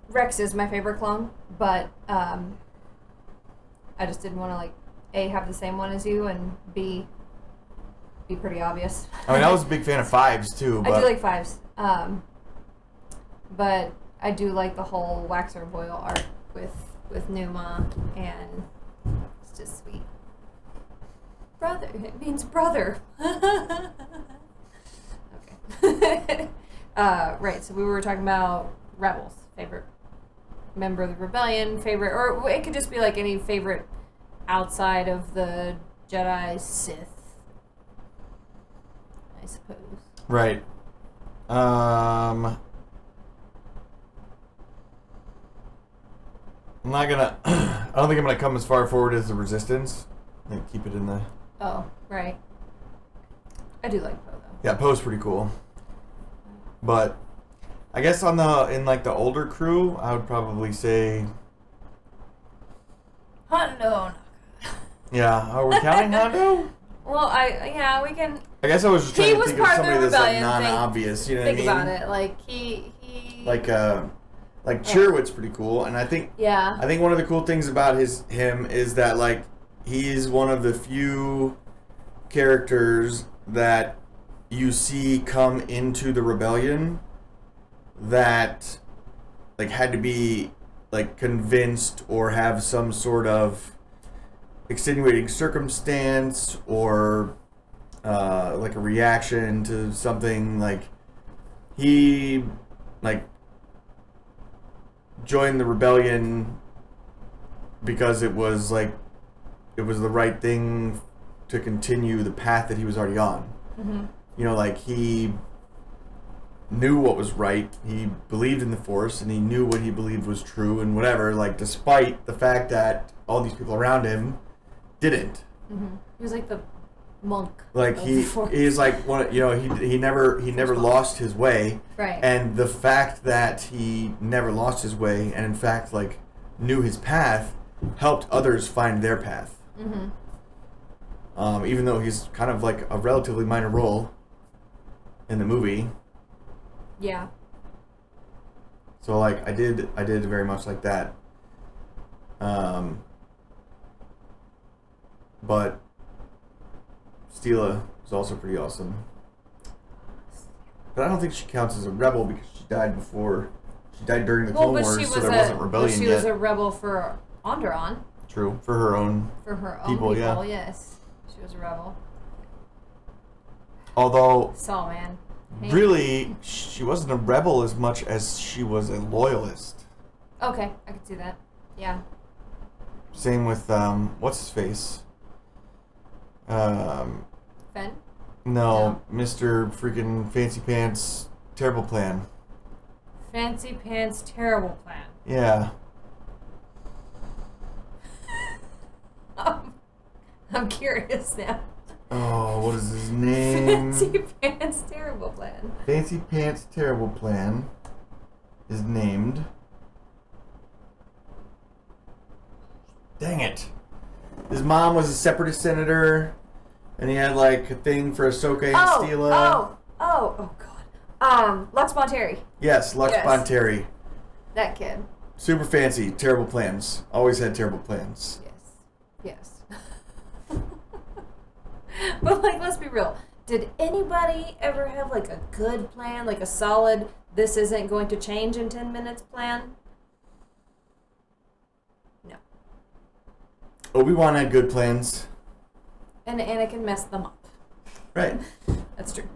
Speaker 2: Rex is my favorite clone, but I just didn't want to, like, A, have the same one as you, and B, be pretty obvious.
Speaker 1: I mean, I was a big fan of Fives, too. But...
Speaker 2: I do like Fives. But I do like the whole Waxer and Boyle arc with Numa, and it's just sweet. Brother. It means brother. Okay. Right, so we were talking about Rebels. Favorite member of the Rebellion, favorite, or it could just be like any favorite outside of the Jedi Sith, I suppose.
Speaker 1: Right. I'm not gonna... I don't think I'm gonna come as far forward as the Resistance. I think keep it in the...
Speaker 2: Oh, right. I do like Poe, though.
Speaker 1: Yeah, Poe's pretty cool. But I guess in like the older crew, I would probably say...
Speaker 2: Hondo.
Speaker 1: Yeah, are we counting Hondo?
Speaker 2: Well, we can...
Speaker 1: I guess I was just trying to think of
Speaker 2: part of
Speaker 1: somebody
Speaker 2: the
Speaker 1: that's like
Speaker 2: rebellion,
Speaker 1: non-obvious, you know what I mean?
Speaker 2: Think about it, like he...
Speaker 1: Like Chirrut's pretty cool, and I think one of the cool things about him is that, like, he's one of the few characters that you see come into the rebellion that, like, had to be, like, convinced or have some sort of extenuating circumstance or like a reaction to something. Like, he, like, joined the rebellion because it was the right thing to continue the path that he was already on.
Speaker 2: Mm-hmm.
Speaker 1: You know, like, he knew what was right, he believed in the Force, and he knew what he believed was true and whatever, like, despite the fact that all these people around him didn't.
Speaker 2: Mm-hmm. He was like the monk.
Speaker 1: Like, he's like one, you know, he never lost his way.
Speaker 2: Right.
Speaker 1: And the fact that he never lost his way and in fact, like, knew his path helped others find their path.
Speaker 2: Mm-hmm.
Speaker 1: Even though he's kind of like a relatively minor role in the movie.
Speaker 2: Yeah.
Speaker 1: So, like, I did very much like that. But Steela is also pretty awesome. But I don't think she counts as a rebel because she died during the Clone Wars, so there wasn't rebellion yet.
Speaker 2: She was a rebel for Onderon.
Speaker 1: True. For her own people, yeah.
Speaker 2: Yes. She was a rebel.
Speaker 1: Although,
Speaker 2: So, man.
Speaker 1: really, she wasn't a rebel as much as she was a loyalist.
Speaker 2: Okay, I could see that. Yeah.
Speaker 1: Same with, what's his face?
Speaker 2: Fen?
Speaker 1: No, Mr. freaking Fancy Pants Terrible Plan.
Speaker 2: Fancy Pants Terrible Plan.
Speaker 1: Yeah.
Speaker 2: I'm curious now.
Speaker 1: Oh, what is his name?
Speaker 2: Fancy Pants Terrible Plan.
Speaker 1: Fancy Pants Terrible Plan is named... Dang it. His mom was a separatist senator, and he had, like, a thing for Ahsoka and Steela.
Speaker 2: Oh, God. Lux Monteri.
Speaker 1: Yes, Lux Monteri.
Speaker 2: That kid.
Speaker 1: Super fancy, terrible plans. Always had terrible plans.
Speaker 2: Yes. But, like, let's be real. Did anybody ever have, like, a good plan? Like, a solid, this isn't going to change in 10 minutes plan? No.
Speaker 1: Obi-Wan had good plans.
Speaker 2: And Anakin messed them up.
Speaker 1: Right.
Speaker 2: That's true.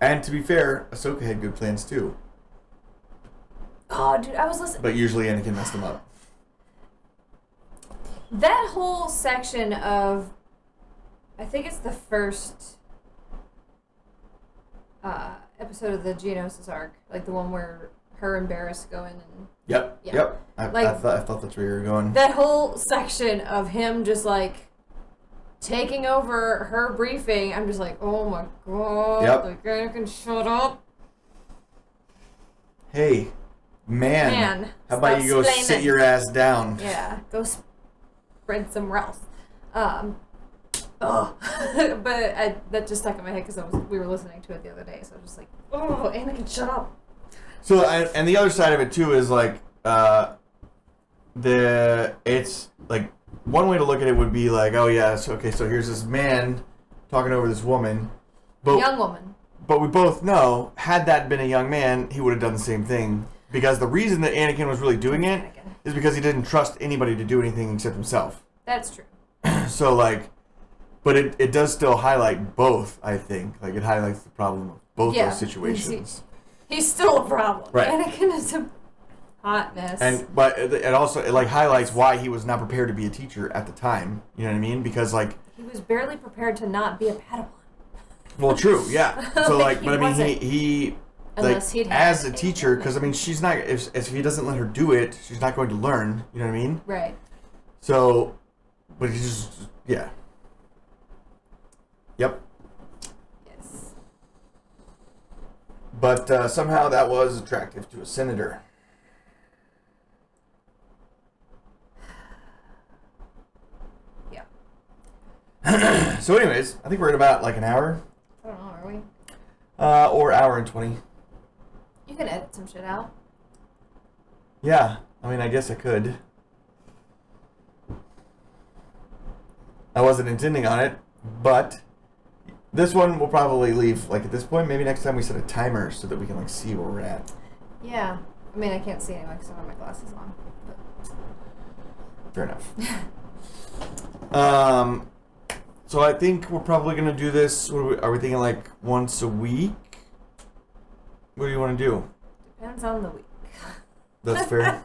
Speaker 1: And to be fair, Ahsoka had good plans too.
Speaker 2: Oh, dude, I was listening.
Speaker 1: But usually Anakin messed them up.
Speaker 2: That whole section of, I think it's the first episode of the Geonosis arc, like the one where her and Barriss go in and...
Speaker 1: Yep,
Speaker 2: yeah.
Speaker 1: yep. I thought that's where you were going.
Speaker 2: That whole section of him just, like, taking over her briefing, I'm just like, oh my god,
Speaker 1: yep.
Speaker 2: Like, Anakin, shut up.
Speaker 1: Hey, man. How about you go sit your ass down?
Speaker 2: Yeah, go spread somewhere else. But that just stuck in my head because we were listening to it the other day, so I was just like, oh, Anakin, shut up.
Speaker 1: So, and the other side of it too is like, it's like, one way to look at it would be like, oh yeah, so here's this man talking over this woman. But,
Speaker 2: young woman.
Speaker 1: But we both know, had that been a young man, he would have done the same thing. Because the reason that Anakin was really doing it is because he didn't trust anybody to do anything except himself.
Speaker 2: That's true.
Speaker 1: So, like, but it does still highlight both, I think. Like, it highlights the problem of both those situations.
Speaker 2: He's still a problem.
Speaker 1: Right.
Speaker 2: Anakin is a hot mess.
Speaker 1: But it also, like, highlights why he was not prepared to be a teacher at the time. You know what I mean? Because, like...
Speaker 2: He was barely prepared to not be a Padawan.
Speaker 1: Well, true, yeah. So, like, but I mean, he like,
Speaker 2: he'd
Speaker 1: as a teacher, because, I mean, she's not... If he doesn't let her do it, she's not going to learn. You know what I mean?
Speaker 2: Right.
Speaker 1: So, but he's just... Yeah. Yep.
Speaker 2: Yes.
Speaker 1: But somehow that was attractive to a senator.
Speaker 2: Yeah.
Speaker 1: So anyways, I think we're at about like an hour.
Speaker 2: I don't know, are we?
Speaker 1: Or hour and 20.
Speaker 2: You can edit some shit out.
Speaker 1: Yeah. I mean, I guess I could. I wasn't intending on it, but... This one we'll probably leave, like, at this point. Maybe next time we set a timer so that we can, like, see where we're at.
Speaker 2: Yeah. I mean, I can't see anyway because I have my glasses on. But...
Speaker 1: Fair enough. So I think we're probably going to do this. Are we thinking, like, once a week? What do you want to do?
Speaker 2: Depends on the week.
Speaker 1: That's fair.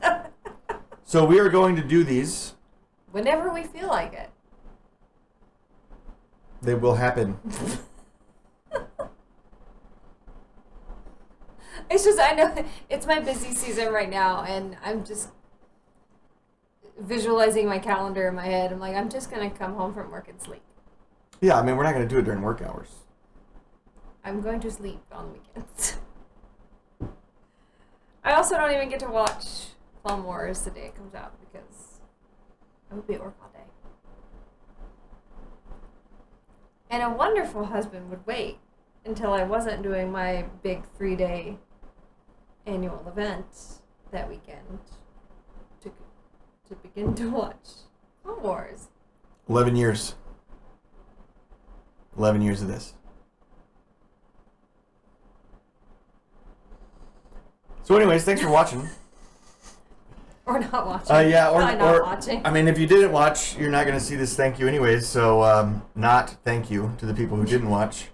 Speaker 1: So we are going to do these.
Speaker 2: Whenever we feel like it.
Speaker 1: They will happen.
Speaker 2: It's just, I know it's my busy season right now, and I'm just visualizing my calendar in my head. I'm like, I'm just going to come home from work and sleep.
Speaker 1: Yeah, I mean, we're not going to do it during work hours.
Speaker 2: I'm going to sleep on the weekends. I also don't even get to watch Clone Wars the day it comes out because I would be at work all day. And a wonderful husband would wait until I wasn't doing my big 3-day annual event that weekend to begin to watch Clone Wars.
Speaker 1: 11 years. 11 years of this. So anyways, thanks for watching.
Speaker 2: Or not watching.
Speaker 1: Yeah,
Speaker 2: Probably not watching.
Speaker 1: I mean, if you didn't watch, you're not going to see this thank you anyways, so not thank you to the people who didn't watch.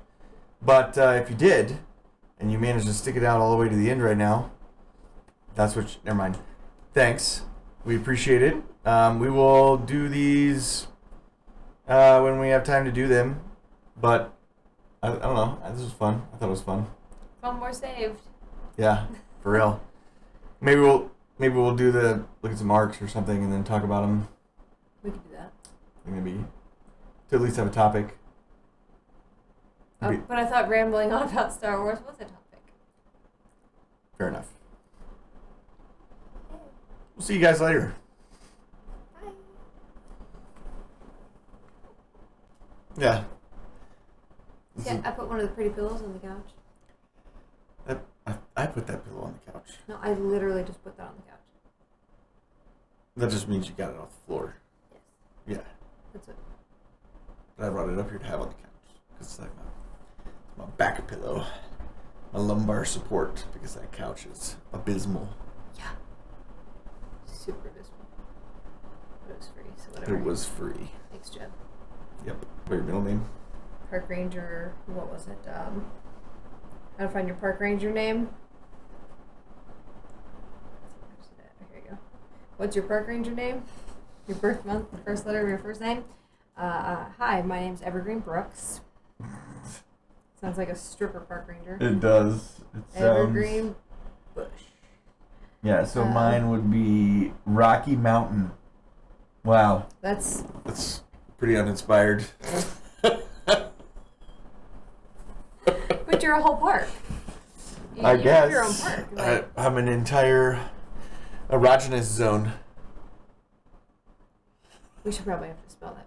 Speaker 1: But if you did, and you managed to stick it out all the way to the end right now, that's what... never mind. Thanks. We appreciate it. We will do these when we have time to do them, but I don't know. This was fun. I thought it was fun.
Speaker 2: One more saved.
Speaker 1: Yeah, for real. Maybe we'll do the look at some arcs or something and then talk about them.
Speaker 2: We could do that.
Speaker 1: Maybe to at least have a topic.
Speaker 2: Oh, but I thought rambling on about Star Wars was a topic.
Speaker 1: Fair enough. We'll see you guys later.
Speaker 2: Bye.
Speaker 1: Yeah.
Speaker 2: Yeah, I put one of the pretty pillows on the couch.
Speaker 1: I put that pillow on the couch.
Speaker 2: No, I literally just put that on the couch.
Speaker 1: That just means you got it off the floor.
Speaker 2: Yes.
Speaker 1: Yeah.
Speaker 2: That's it.
Speaker 1: But I brought it up here to have on the couch. Because it's like my back pillow. My lumbar support. Because that couch is abysmal.
Speaker 2: Yeah. Super abysmal. But it was free, so whatever.
Speaker 1: It was free.
Speaker 2: Thanks, Jeb.
Speaker 1: Yep. What's your middle name?
Speaker 2: Park Ranger, what was it? How to find your Park Ranger name? Here you go. What's your Park Ranger name? Your birth month, the first letter of your first name? Hi, my name's Evergreen Brooks. Sounds like a stripper park ranger.
Speaker 1: It does. It
Speaker 2: Evergreen Bush.
Speaker 1: Yeah, so mine would be Rocky Mountain. Wow.
Speaker 2: That's
Speaker 1: pretty uninspired.
Speaker 2: But you're a whole park.
Speaker 1: I guess.
Speaker 2: You're your own park. Like,
Speaker 1: I'm an entire erogenous zone.
Speaker 2: we should probably have to spell that.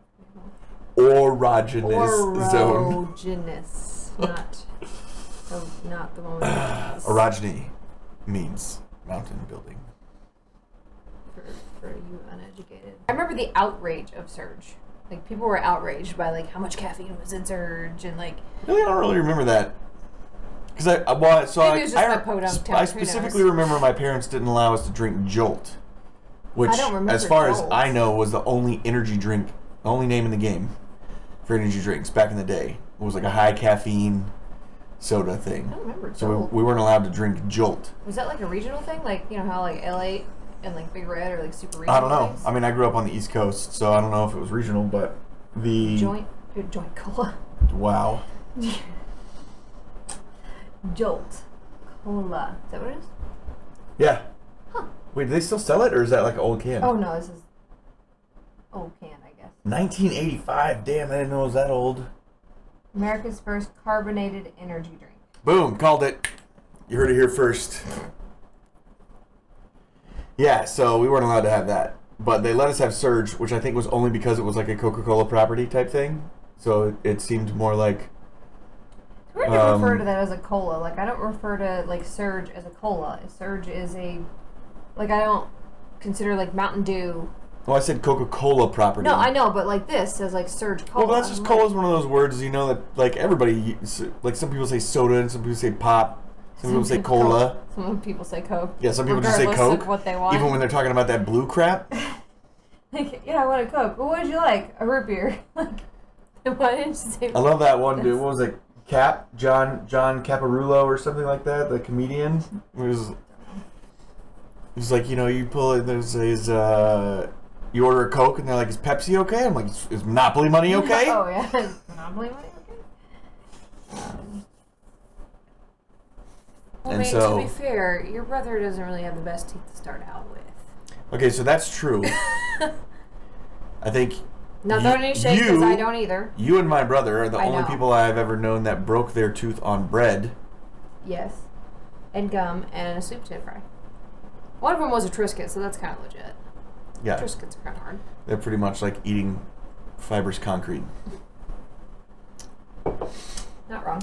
Speaker 1: Erogenous zone.
Speaker 2: Erogenous, not the one with the
Speaker 1: Orogeny means mountain building.
Speaker 2: for you uneducated. I remember the outrage of Surge. Like, people were outraged by, like, how much caffeine was in Surge, and, like...
Speaker 1: Really, I don't really remember that. Because
Speaker 2: Maybe it was just my podunk town.
Speaker 1: I specifically remember my parents didn't allow us to drink Jolt. Which,
Speaker 2: I don't remember
Speaker 1: as far
Speaker 2: Jolt.
Speaker 1: as I know, was the only energy drink, the only name in the game for energy drinks back in the day. It was like a high caffeine soda thing.
Speaker 2: I don't remember Jolt.
Speaker 1: So we weren't allowed to drink Jolt.
Speaker 2: Was that, like, a regional thing? Like, you know how, like, L8 and, like, Big Red are, like, super regional
Speaker 1: I don't know.
Speaker 2: things?
Speaker 1: I mean, I grew up on the East Coast, so I don't know if it was regional, but the...
Speaker 2: Joint cola.
Speaker 1: Wow.
Speaker 2: Jolt cola. Is that what it is?
Speaker 1: Yeah.
Speaker 2: Huh.
Speaker 1: Wait, do they still sell it, or is that like an old can?
Speaker 2: Oh, no, this is old can, I guess.
Speaker 1: 1985. Damn, I didn't know it was that old.
Speaker 2: America's first carbonated energy drink.
Speaker 1: Boom, called it. You heard it here first. Yeah, so we weren't allowed to have that. But they let us have Surge, which I think was only because it was like a Coca-Cola property type thing. So it seemed more like...
Speaker 2: We're gonna refer to that as a cola. Like, I don't refer to, like, Surge as a cola. Surge is a... Like, I don't consider, like, Mountain Dew...
Speaker 1: Well, I said Coca-Cola property.
Speaker 2: No, I know, but, like, this says, like, Surge cola.
Speaker 1: Well, that's just cola's one of those words, you know, that, like, everybody... Like, some people say soda, and some people say pop. Some people say cola.
Speaker 2: Some people say Coke.
Speaker 1: Yeah, some people just say
Speaker 2: regardless
Speaker 1: Coke.
Speaker 2: of what they want.
Speaker 1: Even when they're talking about that blue crap.
Speaker 2: Like, yeah, I want a Coke. Well, what would you like? A root beer. Like, why didn't you say...
Speaker 1: I love that one dude. What was it? John Caparulo or something like that, the comedian. It was like, you know, you pull it, there's his, you order a Coke and they're like, is Pepsi okay? I'm like, is Monopoly money okay?
Speaker 2: Oh, yeah. Is Monopoly money okay? Well,
Speaker 1: And
Speaker 2: I mean,
Speaker 1: so-
Speaker 2: to be fair, your brother doesn't really have the best teeth to start out with.
Speaker 1: Okay, so that's true. I think
Speaker 2: Not throwing any shade because I don't either.
Speaker 1: you and my brother are the
Speaker 2: I
Speaker 1: only
Speaker 2: know.
Speaker 1: people I've ever known that broke their tooth on bread.
Speaker 2: Yes. And gum and a sweet potato fry. One of them was a Triscuit, so that's kind of legit.
Speaker 1: Yeah,
Speaker 2: Triscuits are kind of hard.
Speaker 1: they're pretty much like eating fibrous concrete.
Speaker 2: Not wrong.